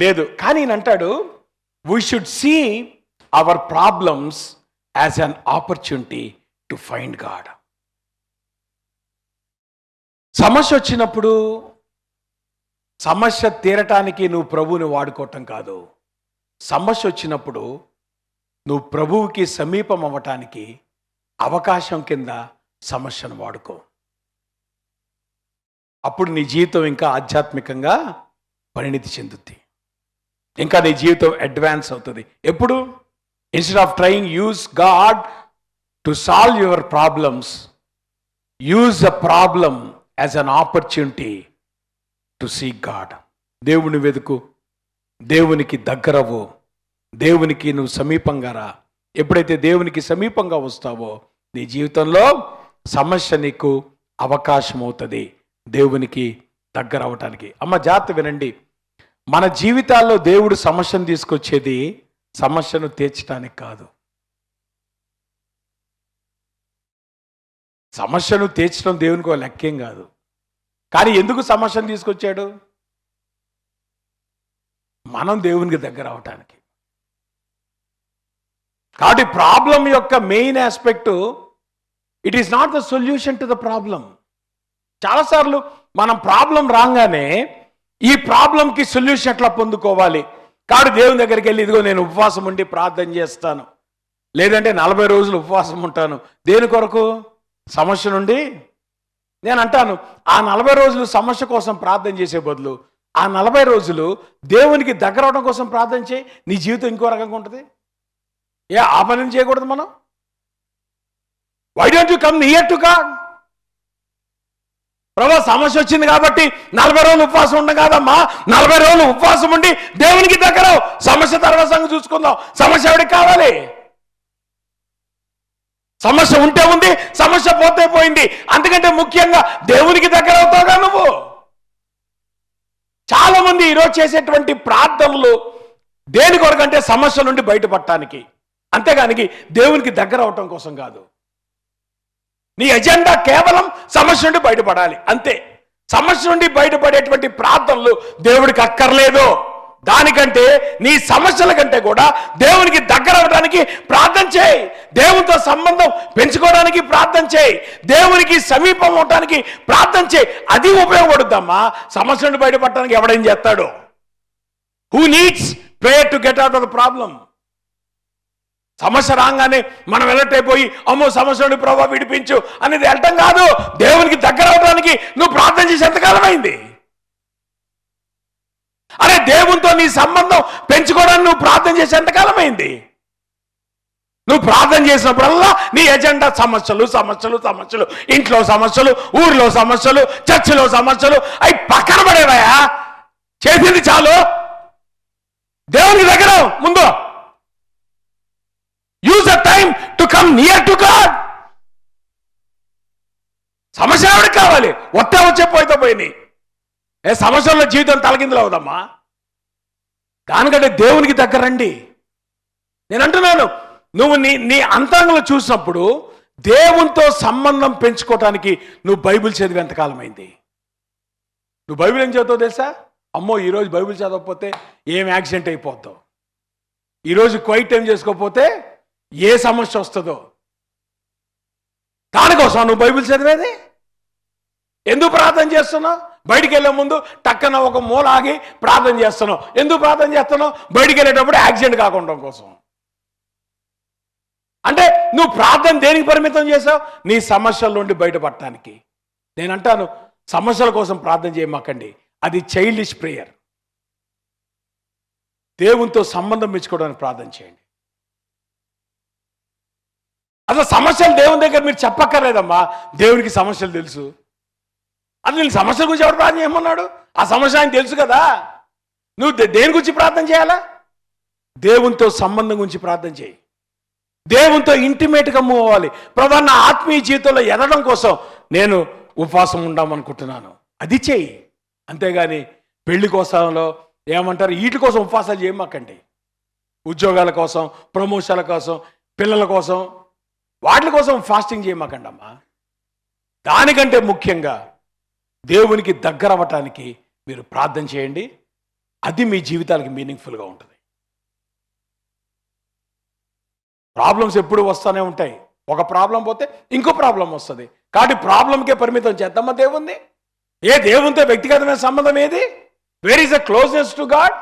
లేదు. కానీ ఈయన అంటాడు, we should see our problems as an opportunity to find God. సమస్య వచ్చినప్పుడు సమస్య తీరటానికి నువ్వు ప్రభువుని వాడుకోవటం కాదు. సమస్య వచ్చినప్పుడు నువ్వు ప్రభువుకి సమీపం అవ్వటానికి అవకాశం కింద సమస్యను వాడుకో. అప్పుడు నీ జీవితం ఇంకా ఆధ్యాత్మికంగా పరిణితి చెందుద్ది. ఇంకా నీ జీవితం అడ్వాన్స్ అవుతుంది. ఎప్పుడు? Instead of trying use God to solve your problems, use a problem as an opportunity to seek God. దేవుని వెతుకు, దేవునికి దగ్గరవు, దేవునికి నువ్వు సమీపంగా రా. ఎప్పుడైతే దేవునికి సమీపంగా వస్తావో నీ జీవితంలో సమస్య నీకు అవకాశం అవుతుంది దేవునికి దగ్గర అవటానికి. అమ్మ జాగ్రత్త వినండి, మన జీవితాల్లో దేవుడు సమస్యను తీసుకొచ్చేది సమస్యను తీర్చడానికి కాదు. సమస్యను తీర్చడం దేవునికి ఒక లెక్కేం కాదు. కానీ ఎందుకు సమస్యను తీసుకొచ్చాడు? మనం దేవునికి దగ్గర అవటానికి. కాబట్టి ప్రాబ్లం యొక్క main aspect, it is not the solution to the problem. చాలాసార్లు మనం ప్రాబ్లం రాగానే ఈ ప్రాబ్లంకి సొల్యూషన్ ఎట్లా పొందుకోవాలి, కాబట్టి దేవుని దగ్గరికి వెళ్ళి ఇదిగో నేను ఉపవాసం ఉండి ప్రార్థన చేస్తాను, లేదంటే 40 రోజులు ఉపవాసం ఉంటాను. దేని కొరకు? సమస్య నుండి. నేను అంటాను, ఆ 40 రోజులు సమస్య కోసం ప్రార్థన చేసే బదులు ఆ 40 రోజులు దేవునికి దగ్గర అవడం కోసం ప్రార్థన చేయి. నీ జీవితం ఇంకో రకంగా ఉంటుంది. ఆ పని చేయకూడదు మనం? Why don't you come near to God? ప్రభు సమస్య వచ్చింది కాబట్టి 40 రోజులు ఉపవాసం ఉండడం కాదమ్మా, 40 రోజులు ఉపవాసం ఉండి దేవునికి దగ్గర. సమస్య తర్వాత సంగతి చూసుకుందాం. సమస్య ఎవరికి కావాలి? సమస్య ఉంటే ఉంది, సమస్య పోతే పోయింది. అందుకంటే ముఖ్యంగా దేవునికి దగ్గర అవుతావుగా నువ్వు. చాలా మంది ఈరోజు చేసేటువంటి ప్రార్థనలు దేని కొరకంటే సమస్య నుండి బయటపడటానికి, అంతేగానికి దేవునికి దగ్గర అవటం కోసం కాదు. నీ ఎజెండా కేవలం సమస్య నుండి బయటపడాలి అంతే. సమస్య నుండి బయటపడేటువంటి ప్రార్థనలు దేవుడికి అక్కర్లేదు. దానికంటే నీ సమస్యల కంటే కూడా దేవునికి దగ్గర అవడానికి ప్రార్థన చేయి. దేవునితో సంబంధం పెంచుకోవడానికి ప్రార్థన చేయి. దేవునికి సమీపం అవడానికి ప్రార్థన చేయి. అది ఉపయోగపడుద్దమ్మా. సమస్య నుండి బయటపడటానికి ఎవడేం చేస్తాడు? Who needs prayer to get out of the problem? సమస్య రాగానే మనం వెళ్ళటైపోయి అమ్మో సమస్య నుండి ప్రభావ విడిపించు అనేది వెళ్ళటం కాదు. దేవునికి దగ్గర అవడానికి నువ్వు ప్రార్థన చేసి ఎంతకాలం అయింది? అరే దేవునితో నీ సంబంధం పెంచుకోవడానికి నువ్వు ప్రార్థన చేసి ఎంతకాలం అయింది? నువ్వు ప్రార్థన చేసినప్పుడల్లా నీ ఎజెండా సమస్యలు సమస్యలు సమస్యలు, ఇంట్లో సమస్యలు, ఊర్లో సమస్యలు, చర్చిలో సమస్యలు. అవి పక్కన పడేవయా, చేసింది చాలు. దేవునికి దగ్గర ముందు use a time to come near to God. సమస్య ఎవరికి కావాలి? వచ్చే పోయితే పోయింది. సమస్యల్లో జీవితం తలకిందులు అవుదమ్మా. దానికంటే దేవునికి దగ్గర రండి. నేను అంటున్నాను, నువ్వు నీ అంతరంగంలో చూసినప్పుడు దేవునితో సంబంధం పెంచుకోవటానికి నువ్వు బైబిల్ చదివి ఎంతకాలం అయింది? నువ్వు బైబిల్ ఏం చదువుతావు తెలుసా? అమ్మో ఈరోజు బైబిల్ చదవకపోతే ఏం యాక్సిడెంట్ అయిపోతావు, ఈరోజు క్వైట్ టైం చేసుకోకపోతే ఏ సమస్య వస్తుందో. దానికోసం నువ్వు బైబిల్ చదివేది. ఎందుకు ప్రార్థన చేస్తున్నావు? బయటికి వెళ్ళే ముందు టక్కన ఒక మూల ఆగి ప్రార్థన చేస్తున్నావు. ఎందుకు ప్రార్థన చేస్తున్నావు? బయటికి వెళ్ళేటప్పుడు యాక్సిడెంట్ కాకుండా కోసం. అంటే నువ్వు ప్రార్థన దేనికి పరిమితం చేసావు? నీ సమస్యల నుండి బయటపడటానికి. నేను అంటాను, సమస్యల కోసం ప్రార్థన చేయమాకండి, అది చైల్డిష్ ప్రేయర్. దేవునితో సంబంధం మెచ్చుకోవడానికి ప్రార్థన చేయండి. అసలు సమస్యలు దేవుని దగ్గర మీరు చెప్పక్కర్లేదమ్మా, దేవునికి సమస్యలు తెలుసు. అది నేను సమస్యల గురించి ఎవరు ప్రార్థన చేయమన్నాడు? ఆ సమస్య ఆయన తెలుసు కదా. నువ్వు దేని గురించి ప్రార్థన చేయాలా? దేవునితో సంబంధం గురించి ప్రార్థన చేయి. దేవునితో ఇంటిమేట్గా మూవ్ అవ్వాలి. ప్రభు నా ఆత్మీయ జీవితంలో ఎదగడం కోసం నేను ఉపవాసం ఉండామనుకుంటున్నాను, అది చేయి. అంతేగాని పెళ్లి కోసంలో ఏమంటారు వీటి కోసం ఉపవాసాలు చేయమాకండి. ఉద్యోగాల కోసం, ప్రమోషన్ల కోసం, పిల్లల కోసం, వాటి కోసం ఫాస్టింగ్ చేయమాకండి అమ్మా. దానికంటే ముఖ్యంగా దేవునికి దగ్గర అవ్వటానికి మీరు ప్రార్థన చేయండి. అది మీ జీవితానికి మీనింగ్ఫుల్గా ఉంటుంది. ప్రాబ్లమ్స్ ఎప్పుడు వస్తూనే ఉంటాయి. ఒక ప్రాబ్లం పోతే ఇంకో ప్రాబ్లం వస్తుంది. కాబట్టి ప్రాబ్లంకే పరిమితం చేద్దామా దేవుణ్ణి? దేవునితో వ్యక్తిగతమైన సంబంధం ఏది? Where is the closeness to God?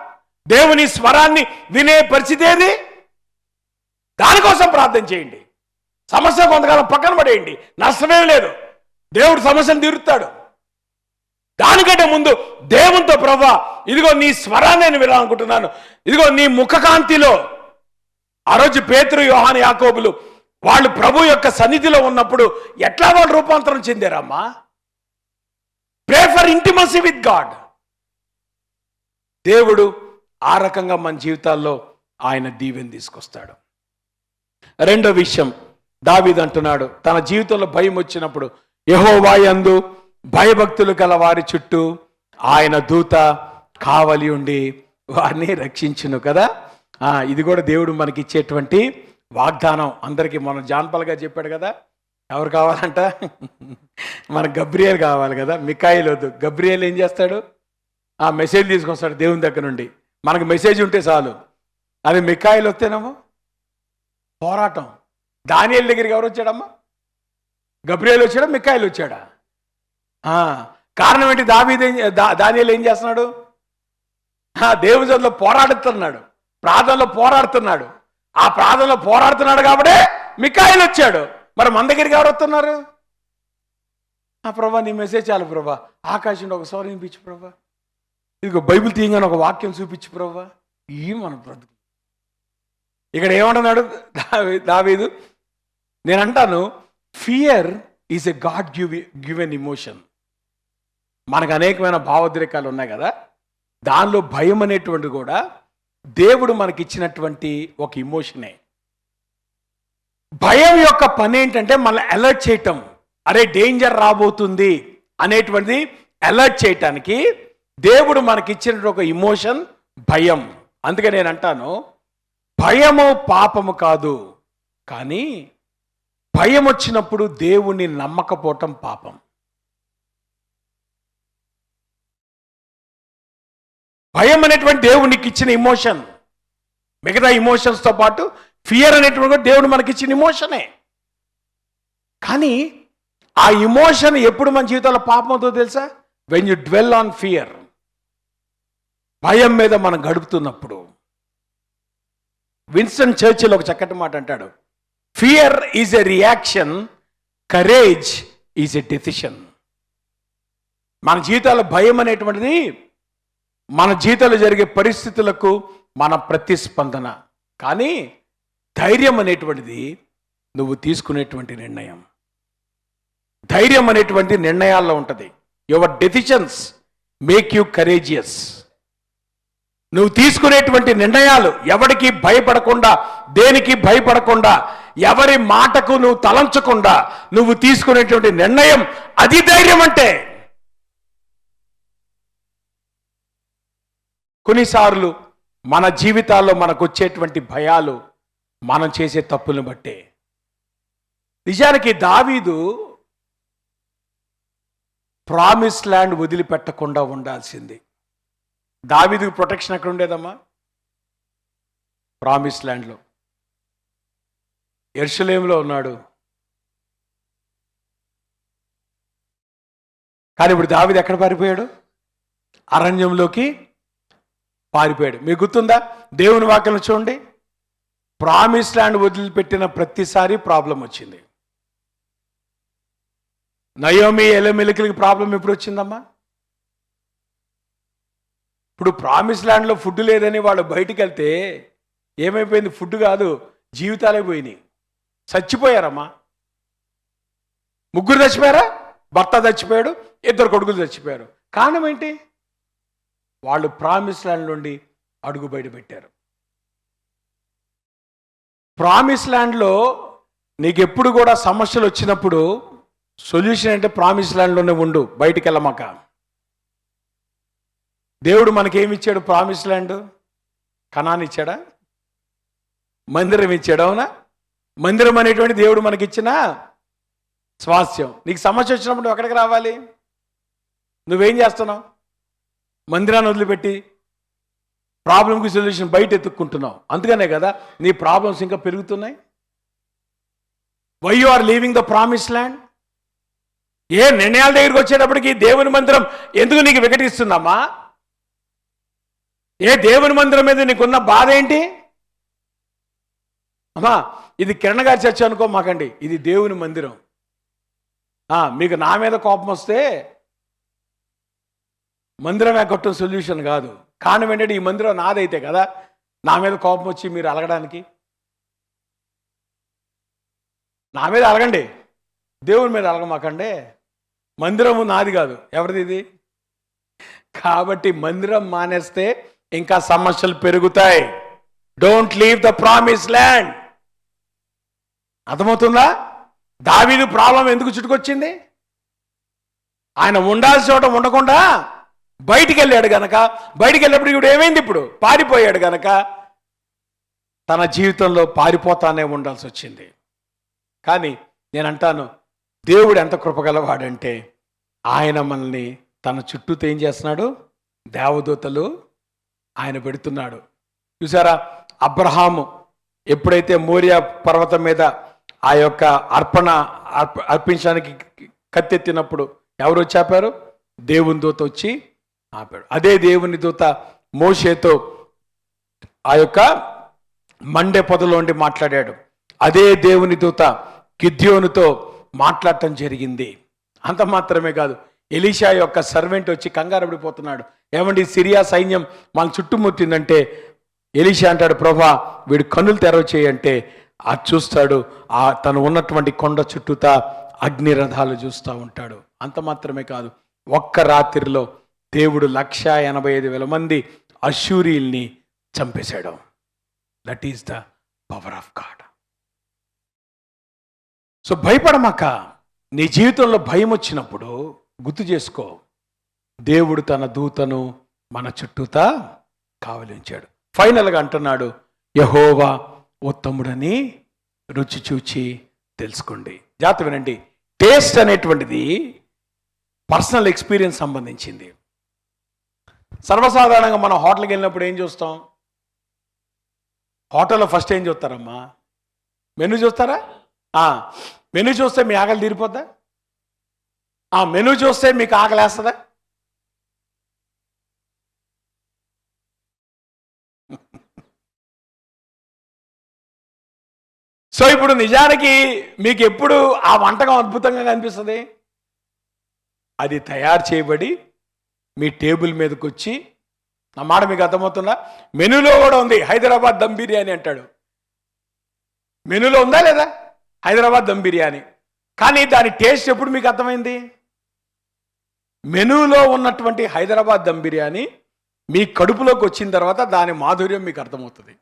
దేవుని స్వరాన్ని వినే పరిస్థితి ఏది? దానికోసం ప్రార్థన చేయండి. సమస్య కొంతకాలం పక్కన పడేయండి, నష్టమేం లేదు. దేవుడు సమస్యను తీరుస్తాడు. దానికంటే ముందు దేవునితో ప్రభువా ఇదిగో నీ స్వరాన్ని నేను వినాలనుకుంటున్నాను, ఇదిగో నీ ముఖకాంతిలో ఆ రోజు పేతురు, యోహాను, యాకోబులు వాళ్ళు ప్రభు యొక్క సన్నిధిలో ఉన్నప్పుడు ఎట్లా వాళ్ళు రూపాంతరం చెందారమ్మా? Pray for intimacy with God. దేవుడు ఆ రకంగా మన జీవితాల్లో ఆయన దీవెన తీసుకొస్తాడు. రెండో విషయం, దావీదు అంటున్నాడు తన జీవితంలో భయం వచ్చినప్పుడు, యెహోవా యందు భయభక్తులు గల వారి చుట్టూ ఆయన దూత కావలి ఉండి వారిని రక్షించును కదా. ఇది కూడా దేవుడు మనకి ఇచ్చేటువంటి వాగ్దానం. అందరికీ మన జాన్పాల్గా చెప్పాడు కదా, ఎవరు కావాలంట? మన గబ్రియేల్ కావాలి కదా, మికాయిల్ వద్దు. గబ్రియేల్ ఏం చేస్తాడు? మెసేజ్ తీసుకొస్తాడు దేవుని దగ్గర నుండి. మనకు మెసేజ్ ఉంటే చాలు. అది మికాయిల్ వస్తేనేమో పోరాటం. దానియేలు దగ్గరికి ఎవరు వచ్చాడమ్మా? గబ్రియేల్ వచ్చాడా, మికాయిల్ వచ్చాడా? కారణం ఏంటి? దానియేలు ఏం చేస్తున్నాడు? దేవుని సన్నిధిలో పోరాడుతున్నాడు, ప్రార్థనలో పోరాడుతున్నాడు. ఆ ప్రార్థనలో పోరాడుతున్నాడు కాబట్టి మికాయిల్ వచ్చాడు. మరి మన దగ్గరికి ఎవరు వస్తున్నారు? ప్రభా నీ మెసేజ్ చాలు ప్రభా, ఆకాశంలో ఒక స్వరం వినిపించు ప్రభా, ఇదిగో బైబిల్ తీయగానే ఒక వాక్యం చూపించు ప్రభా. ఈ మన బ్రతుకు. ఇక్కడ ఏమంటున్నాడు దావీదు? నేను అంటాను, fear is a God given emotion. మనకు అనేకమైన భావోద్రేకాలు ఉన్నాయి కదా, దానిలో భయం అనేటువంటిది కూడా దేవుడు మనకిచ్చినటువంటి ఒక ఇమోషనే. భయం యొక్క పని ఏంటంటే మనల్ని అలర్ట్ చేయటం. అరే డేంజర్ రాబోతుంది అనేటువంటిది అలర్ట్ చేయటానికి దేవుడు మనకిచ్చిన ఒక ఇమోషన్ భయం. అందుకే నేను అంటాను, భయము పాపము కాదు, కానీ భయం వచ్చినప్పుడు దేవుణ్ణి నమ్మకపోవటం పాపం. భయం అనేటువంటి దేవునికి ఇచ్చిన ఇమోషన్. మిగతా ఇమోషన్స్తో పాటు ఫియర్ అనేటువంటి దేవుడు మనకిచ్చిన ఇమోషనే. కానీ ఆ ఇమోషన్ ఎప్పుడు మన జీవితంలో పాపం అవుతుందో తెలుసా? When you dwell on fear. భయం మీద మనం గడుపుతున్నప్పుడు. విన్స్టన్ చర్చిల్ ఒక చక్కటి మాట అంటాడు, fear is a reaction, courage is a decision. మన జీవితాల్లో భయం అనేటువంటిది మన జీవితంలో జరిగే పరిస్థితులకు మన ప్రతిస్పందన. కానీ ధైర్యం అనేటువంటిది నువ్వు తీసుకునేటువంటి నిర్ణయం. ధైర్యం అనేటువంటి నిర్ణయాల్లో ఉంటుంది. Your decisions make you courageous. నువ్వు తీసుకునేటువంటి నిర్ణయాలు, ఎవరికి భయపడకుండా, దేనికి భయపడకుండా, ఎవరి మాటకు నువ్వు తలంచకుండా నువ్వు తీసుకునేటువంటి నిర్ణయం, అది ధైర్యం అంటే. కొన్నిసార్లు మన జీవితాల్లో మనకు వచ్చేటువంటి భయాలు మనం చేసే తప్పులను బట్టే. నిజానికి దావీదు ప్రామిస్ ల్యాండ్ వదిలిపెట్టకుండా ఉండాల్సింది. దావీదుకు ప్రొటెక్షన్ ఎక్కడ ఉండేదమ్మా? ప్రామిస్ ల్యాండ్లో. యెరూషలేములో ఉన్నాడు. కానీ ఇప్పుడు దావీదు ఎక్కడ పారిపోయాడు? అరణ్యంలోకి పారిపోయాడు. మీకు గుర్తుందా? దేవుని వాక్యం చూడండి, ప్రామిస్ ల్యాండ్ వదిలిపెట్టిన ప్రతిసారి ప్రాబ్లం వచ్చింది. నయోమి ఎలమెలికలకి ప్రాబ్లం ఎప్పుడు వచ్చిందమ్మా? ఇప్పుడు ప్రామిస్ ల్యాండ్లో ఫుడ్ లేదని వాళ్ళు బయటికి వెళ్తే ఏమైపోయింది? ఫుడ్ కాదు, జీవితాలే పోయినాయి. చచ్చిపోయారమ్మా. ముగ్గురు చచ్చిపోయారా? భర్త చచ్చిపోయాడు, ఇద్దరు కొడుకులు చచ్చిపోయారు. కారణం ఏంటి? వాళ్ళు ప్రామిస్ ల్యాండ్ నుండి అడుగు బయట పెట్టారు. ప్రామిస్ ల్యాండ్లో నీకు ఎప్పుడు కూడా సమస్యలు వచ్చినప్పుడు సొల్యూషన్ అంటే ప్రామిస్ ల్యాండ్లోనే ఉండు, బయటికి వెళ్ళమాక. దేవుడు మనకేమి ఇచ్చాడు? Promise land. కనాన్ ఇచ్చాడా? మందిరం ఇచ్చాడు. అవునా? మందిరం అనేటువంటి దేవుడు మనకిచ్చిన స్వాస్థ్యం. నీకు సమస్య వచ్చినప్పుడు ఎక్కడికి రావాలి? నువ్వేం చేస్తున్నావు? మందిరాన్ని వదిలిపెట్టి ప్రాబ్లంకి సొల్యూషన్ బయట ఎత్తుక్కుంటున్నావు. అందుకనే కదా నీ ప్రాబ్లమ్స్ ఇంకా పెరుగుతున్నాయి. Why you are leaving the promise land? ఏ నిర్ణయాల దగ్గరికి వచ్చేటప్పటికి దేవుని మందిరం ఎందుకు నీకు వికటిస్తుందమ్మా? ఏ దేవుని మందిరం మీద నీకున్న బాధ ఏంటి? అమ్మా, ఇది కిరణ్ గారి చర్చ అనుకో మాకండి, ఇది దేవుని మందిరం. మీకు నా మీద కోపం వస్తే మందిరం ఎగ్గొట్టడం సొల్యూషన్ కాదు. కారణం ఏంటంటే ఈ మందిరం నాదైతే కదా నా మీద కోపం వచ్చి మీరు అలగడానికి. నా మీద అలగండి, దేవుని మీద అలగమాకండి. మందిరము నాది కాదు, ఎవరిది ఇది? కాబట్టి మందిరం మానేస్తే ఇంకా సమస్యలు పెరుగుతాయి. Don't leave the promise land. అర్థమవుతుందా? దావీదు ప్రాబ్లం ఎందుకు చుట్టుకొచ్చింది? ఆయన ఉండాల్సిన చోట ఉండకుండా బయటికి వెళ్ళాడు గనక, బయటికి వెళ్ళినప్పుడు ఇప్పుడు ఏమైంది? ఇప్పుడు పారిపోయాడు గనక తన జీవితంలో పారిపోతానే ఉండాల్సి వచ్చింది. కానీ నేను అంటాను, దేవుడు ఎంత కృపగలవాడంటే ఆయన మనల్ని తన చుట్టూతో ఏం చేస్తున్నాడు? దేవదూతలు ఆయన పెడుతున్నాడు. చూసారా, అబ్రహాము ఎప్పుడైతే మోరియా పర్వతం మీద ఆ యొక్క అర్పించడానికి కత్తెత్తినప్పుడు ఎవరు వచ్చి ఆపారు? దేవుని దూత వచ్చి ఆపాడు. అదే దేవుని దూత మోషేతో ఆ యొక్క మండే పొదలోండి మాట్లాడాడు. అదే దేవుని దూత గిద్యోనుతో మాట్లాడటం జరిగింది. అంత మాత్రమే కాదు, ఎలీషా యొక్క సర్వెంట్ వచ్చి కంగారు పడిపోతున్నాడు. ఏమండి, సిరియా సైన్యం మన చుట్టుముట్టిందంటే ఎలీషా అంటాడు, ప్రభా వీడు కన్నులు తెరవ చేయంటే అది చూస్తాడు. తను ఉన్నటువంటి కొండ చుట్టూతా అగ్నిరథాలు చూస్తూ ఉంటాడు. అంత మాత్రమే కాదు, ఒక్క రాత్రిలో దేవుడు 185,000 మంది అశ్షూరీల్ని చంపేశాడు. That is the power of God. So భయపడమాక. నీ జీవితంలో భయం వచ్చినప్పుడు గుర్తు చేసుకో, దేవుడు తన దూతను మన చుట్టూతా కావలించాడు. ఫైనల్గా అంటున్నాడు, యెహోవా ఉత్తముడని రుచి చూచి తెలుసుకోండి. జాగ్రత్త వినండి, టేస్ట్ అనేటువంటిది పర్సనల్ ఎక్స్పీరియన్స్ సంబంధించింది. సర్వసాధారణంగా మనం హోటల్కి వెళ్ళినప్పుడు ఏం చూస్తాం? హోటల్లో ఫస్ట్ ఏం చూస్తారమ్మా? మెనూ చూస్తారా? మెనూ చూస్తే మీ ఆకలి తీరిపోద్దా? మెనూ చూస్తే మీకు ఆకలి వేస్తుందా? సో ఇప్పుడు నిజానికి మీకు ఎప్పుడు ఆ వంటకం అద్భుతంగా కనిపిస్తుంది? అది తయారు చేయబడి మీ టేబుల్ మీదకి వచ్చి, నా మాట మీకు అర్థమవుతుందా? మెనూలో కూడా ఉంది హైదరాబాద్ దమ్ బిర్యానీ అంటాడు. మెనూలో ఉందా లేదా హైదరాబాద్ దమ్ బిర్యానీ? కానీ దాని టేస్ట్ ఎప్పుడు మీకు అర్థమైంది? మెనూలో ఉన్నటువంటి హైదరాబాద్ దమ్ బిర్యానీ మీ కడుపులోకి వచ్చిన తర్వాత దాని మాధుర్యం మీకు అర్థమవుతుంది.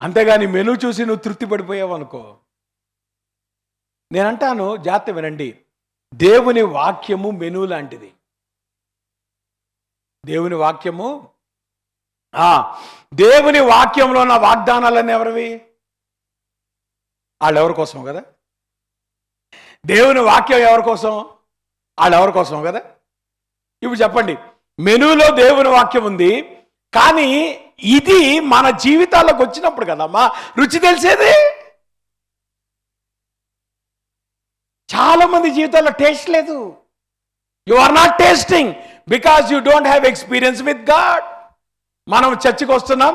అంతేగాని మెనూ చూసి నువ్వు తృప్తి పడిపోయావు అనుకో. నేనంటాను, జాగ్రత్త వినండి, దేవుని వాక్యము మెనూ లాంటిది. దేవుని వాక్యము, దేవుని వాక్యంలో ఉన్న వాగ్దానాలన్నీ ఎవరివి? వాళ్ళు ఎవరి కోసం కదా? దేవుని వాక్యం ఎవరి కోసం? వాళ్ళు ఎవరి కోసం కదా? ఇప్పుడు చెప్పండి, మెనూలో దేవుని వాక్యం ఉంది, కానీ ఇది మన జీవితాల్లోకి వచ్చినప్పుడు కదమ్మా రుచి తెలిసేది. చాలా మంది జీవితాల్లో టేస్ట్ లేదు. You are not tasting because you don't have experience with God. మనం చర్చికి వస్తున్నాం,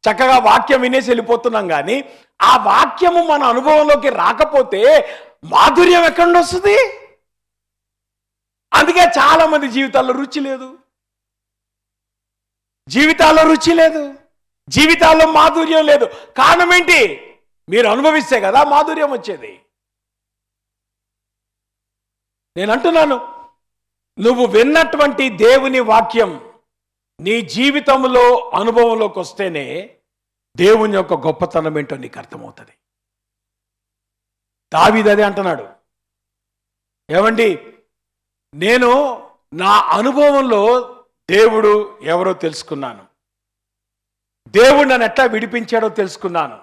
చక్కగా వాక్యం వినేసి వెళ్ళిపోతున్నాం, కానీ ఆ వాక్యము మన అనుభవంలోకి రాకపోతే మాధుర్యం ఎక్కడి నుండి వస్తుంది? అందుకే చాలా మంది జీవితాల్లో రుచి లేదు, జీవితాల్లో రుచి లేదు, జీవితాల్లో మాధుర్యం లేదు. కారణం ఏంటి? మీరు అనుభవిస్తే కదా మాధుర్యం వచ్చేది. నేను అంటున్నాను, నువ్వు విన్నటువంటి దేవుని వాక్యం నీ జీవితంలో అనుభవంలోకి వస్తేనే దేవుని యొక్క గొప్పతనం ఏంటో నీకు అర్థమవుతుంది. దావీదు అదే అంటున్నాడు, ఏమండి, నేను నా అనుభవంలో దేవుడు ఎవరో తెలుసుకున్నాను, దేవుడు నన్ను ఎట్లా విడిపించాడో తెలుసుకున్నాను.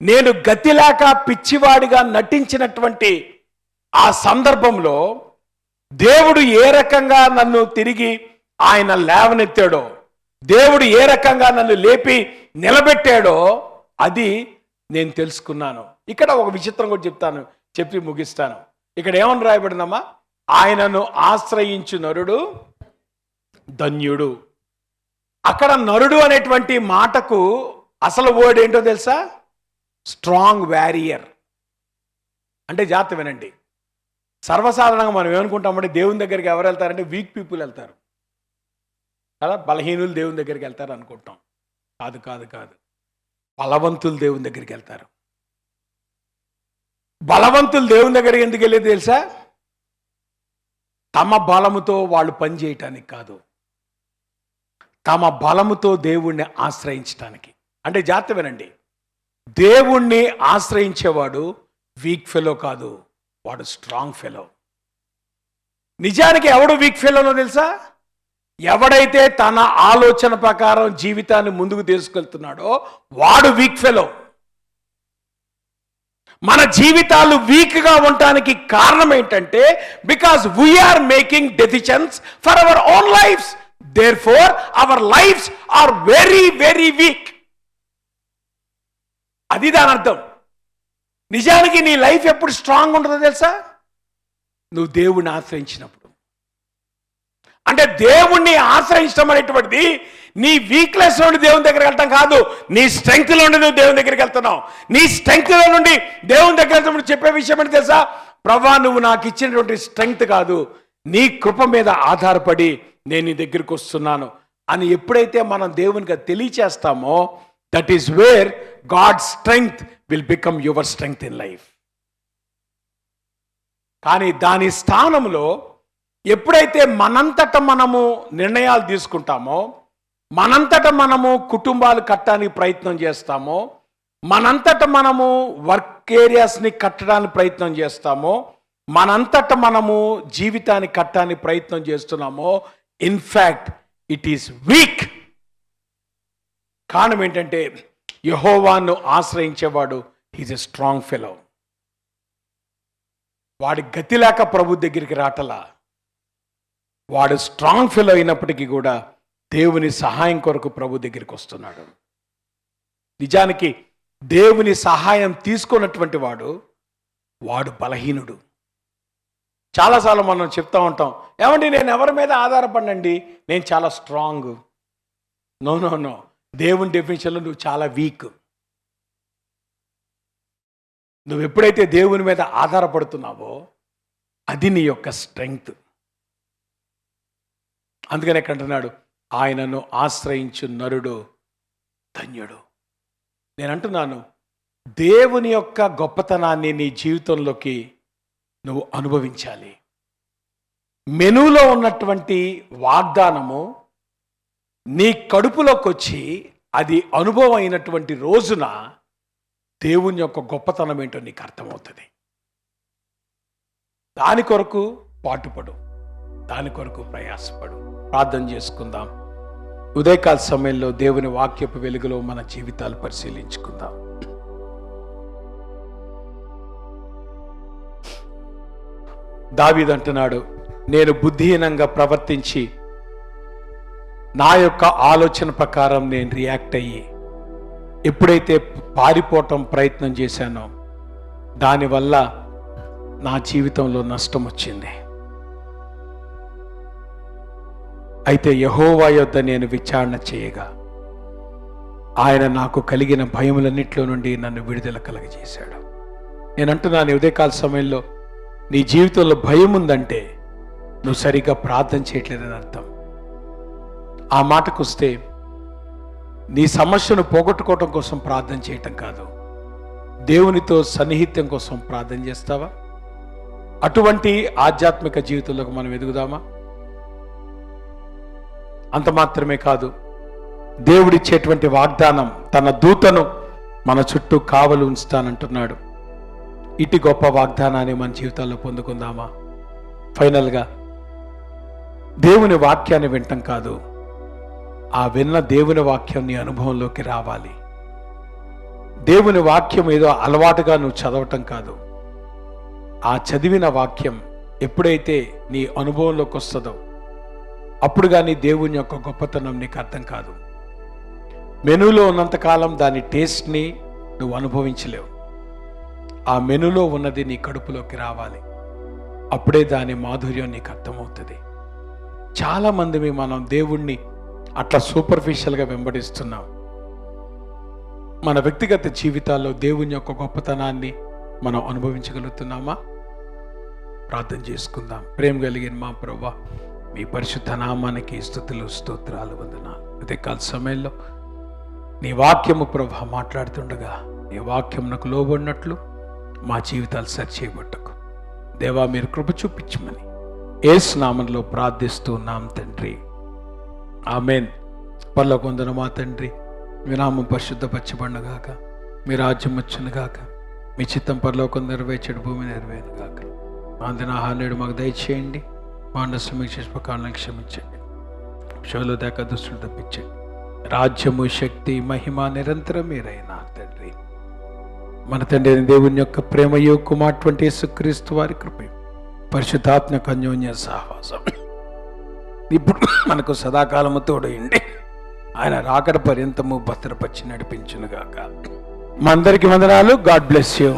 నేను గతిలేక పిచ్చివాడిగా నటించినటువంటి ఆ సందర్భంలో దేవుడు ఏ రకంగా నన్ను తిరిగి ఆయన లేవనెత్తాడో, దేవుడు ఏ రకంగా నన్ను లేపి నిలబెట్టాడో అది నేను తెలుసుకున్నాను. ఇక్కడ ఒక విచిత్రం కూడా చెప్తాను, చెప్పి ముగిస్తాను. ఇక్కడ ఏమని రాయబడిందమ్మా? ఆయనను ఆశ్రయించు నరుడు ధన్యుడు. అక్కడ నరుడు అనేటువంటి మాటకు అసలు వర్డ్ ఏంటో తెలుసా? Strong warrior. అంటే జాగ్రత్త వినండి, సర్వసాధారణంగా మనం ఏమనుకుంటామంటే దేవుని దగ్గరికి ఎవరు వెళ్తారంటే వీక్ పీపుల్ వెళ్తారు కదా, బలహీనులు దేవుని దగ్గరికి వెళ్తారు అనుకుంటాం. కాదు కాదు కాదు, బలవంతులు దేవుని దగ్గరికి వెళ్తారు. బలవంతులు దేవుని దగ్గరికి ఎందుకు వెళ్ళేది తెలుసా? తమ బలముతో వాళ్ళు పని చేయటానికి కాదు, తమ బలముతో దేవుణ్ణి ఆశ్రయించటానికి. అంటే జాగ్రత్త వినండి, దేవుణ్ణి ఆశ్రయించేవాడు వీక్ ఫెలో కాదు, వాడు స్ట్రాంగ్ ఫెలో. నిజానికి ఎవడు వీక్ ఫెలోనో తెలుసా? ఎవడైతే తన ఆలోచన ప్రకారం జీవితాన్ని ముందుకు తీసుకెళ్తున్నాడో వాడు వీక్ ఫెలో. మన జీవితాలు వీక్గా ఉండటానికి కారణం ఏంటంటే because we are making decisions for our own lifes, therefore our lifes are very very weak. అది దాని అర్థం. నిజానికి నీ లైఫ్ ఎప్పుడు స్ట్రాంగ్ ఉంటుందో తెలుసా? నువ్వు దేవుణ్ణి ఆశ్రయించినప్పుడు. అంటే దేవుణ్ణి ఆశ్రయించడం అనేటువంటిది నీ వీక్నెస్ నుండి దేవుని దగ్గరికి వెళ్తాం కాదు, నీ స్ట్రెంగ్త్ నుండి నువ్వు దేవుని దగ్గరికి వెళ్తున్నావు. నీ స్ట్రెంగ్త్ నుండి దేవుని దగ్గర వెళ్తున్నప్పుడు చెప్పే విషయం ఏంటి తెలుసా? ప్రభా, నువ్వు నాకు ఇచ్చినటువంటి స్ట్రెంగ్త్ కాదు, నీ కృప మీద ఆధారపడి నేను నీ దగ్గరికి వస్తున్నాను అని ఎప్పుడైతే మనం దేవునికి తెలియచేస్తామో, that is where God strength will become your strength in life. కానీ దాని స్థానంలో ఎప్పుడైతే మనంతట మనము నిర్ణయాలు తీసుకుంటామో, మనంతట మనము కుటుంబాలు కట్టడానికి ప్రయత్నం చేస్తామో, మనంతట మనము వర్క్ ఏరియాస్ని కట్టడానికి ప్రయత్నం చేస్తామో, మనంతట మనము జీవితాన్ని కట్టడానికి ప్రయత్నం చేస్తున్నామో, ఇన్ఫ్యాక్ట్ ఇట్ ఈస్ వీక్. కారణం ఏంటంటే యెహోవాను ఆశ్రయించేవాడు హీజ్ ఎ స్ట్రాంగ్ ఫెలో. వాడి గతి లేక ప్రభు దగ్గరికి రాటలా, వాడు స్ట్రాంగ్ ఫెలో అయినప్పటికీ కూడా దేవుని సహాయం కొరకు ప్రభు దగ్గరికి వస్తున్నాడు. నిజానికి దేవుని సహాయం తీసుకున్నటువంటి వాడు బలహీనుడు. చాలాసార్లు మనం చెప్తా ఉంటాం, ఏమండి నేను ఎవరి మీద ఆధారపడినండి, నేను చాలా స్ట్రాంగ్. నో నో నో, దేవుని డెఫినిషన్లో నువ్వు చాలా వీక్. నువ్వు ఎప్పుడైతే దేవుని మీద ఆధారపడుతున్నావో అది నీ యొక్క స్ట్రెంగ్త్. అందుకనే ఇక్కడ అంటున్నాడు, ఆయనను ఆశ్రయించు నరుడు ధన్యుడు. నేను అంటున్నాను, దేవుని యొక్క గొప్పతనాన్ని నీ జీవితంలోకి నువ్వు అనుభవించాలి. మెనూలో ఉన్నటువంటి వాగ్దానము నీ కడుపులోకి వచ్చి అది అనుభవం అయినటువంటి రోజున దేవుని యొక్క గొప్పతనం ఏంటో నీకు అర్థమవుతుంది. దాని కొరకు పాటుపడు, దాని కొరకు ప్రయాసపడు. ప్రార్థన చేసుకుందాం. ఉదయకాల సమయంలో దేవుని వాక్యపు వెలుగులో మన జీవితాలు పరిశీలించుకుందాం. దావీదు అంటున్నాడు, నేను బుద్ధిహీనంగా ప్రవర్తించి నా యొక్క ఆలోచన ప్రకారం నేను రియాక్ట్ అయ్యి ఎప్పుడైతే పారిపోవటం ప్రయత్నం చేశానో దానివల్ల నా జీవితంలో నష్టం వచ్చింది. అయితే యెహోవా యొద్ద నేను విచారణ చేయగా ఆయన నాకు కలిగిన భయములన్నిట్లో నుండి నన్ను విడుదల కలగజేశాడు. నేను అంటున్నాను, ఉదయకాల సమయంలో నీ జీవితంలో భయం ఉందంటే నువ్వు సరిగ్గా ప్రార్థన చేయట్లేదని అర్థం. ఆ మాటకు వస్తే నీ సమస్యను పోగొట్టుకోవటం కోసం ప్రార్థన చేయటం కాదు, దేవునితో సన్నిహిత్యం కోసం ప్రార్థన చేస్తావా? అటువంటి ఆధ్యాత్మిక జీవితంలోకి మనం ఎదుగుదామా? అంత మాత్రమే కాదు, దేవుడిచ్చేటువంటి వాగ్దానం తన దూతను మన చుట్టూ కావలు ఉంచుతానంటున్నాడు. ఇటు గొప్ప వాగ్దానాన్ని మన జీవితాల్లో పొందుకుందామా? ఫైనల్గా దేవుని వాక్యాన్ని వినటం కాదు, ఆ విన్న దేవుని వాక్యం నీ అనుభవంలోకి రావాలి. దేవుని వాక్యం ఏదో అలవాటుగా నువ్వు చదవటం కాదు, ఆ చదివిన వాక్యం ఎప్పుడైతే నీ అనుభవంలోకి వస్తుందో అప్పుడు కానీ దేవుని యొక్క గొప్పతనం నీకు అర్థం కాదు. మెనూలో ఉన్నంతకాలం దాని టేస్ట్ని నువ్వు అనుభవించలేవు. ఆ మెనూలో ఉన్నది నీ కడుపులోకి రావాలి, అప్పుడే దాని మాధుర్యం నీకు అర్థమవుతుంది. చాలామంది మనం దేవుణ్ణి అట్లా సూపర్ఫిషియల్గా వెంబడిస్తున్నాం. మన వ్యక్తిగత జీవితాల్లో దేవుని యొక్క గొప్పతనాన్ని మనం అనుభవించగలుగుతున్నామా? ప్రార్థన చేసుకుందాం. ప్రేమ కలిగిన మా ప్రభువా, మీ పరిశుద్ధ నామానికి స్తుతులు స్తోత్రాలు వందనాలు. ఉదయకాల సమయంలో నీ వాక్యము ప్రభువా మాట్లాడుతుండగా నీ వాక్యం నాకు లోబడినట్లు మా జీవితాలు సరిచేయబట్టకు దేవా, మీరు కృప చూపించమని యేసు నామములో ప్రార్థిస్తూ ఉన్నాం తండ్రి, ఆమేన్. పరలోకమందున మా తండ్రి, మీ నామం పరిశుద్ధపరచబడునుగాక, మీ రాజ్యం వచ్చునుగాక, మీ చిత్తం పరలోకం నెరవేర్చడు భూమి నెరవేరునుగాక. అందిన ఆహారం మాకు దయచేయండి, మా నష్టం మీకు చేసిన ప్రకారం క్షమించండి, శోలో దాకా దుస్తులు తప్పించండి. రాజ్యము, శక్తి, మహిమ నిరంతరం మీరైనా తండ్రి. మన తండ్రి అయిన దేవుని యొక్క ప్రేమయు, కుమారుడు యేసుక్రీస్తు వారి కృపయు, పరిశుద్ధాత్మ అన్యోన్య సహవాసం ఇప్పుడు మనకు సదాకాలము తోడయండి. ఆయన రాకడ పర్యంతము భద్రపరిచి నడిపించునుగాక. మా అందరికి వందనాలు. God bless you.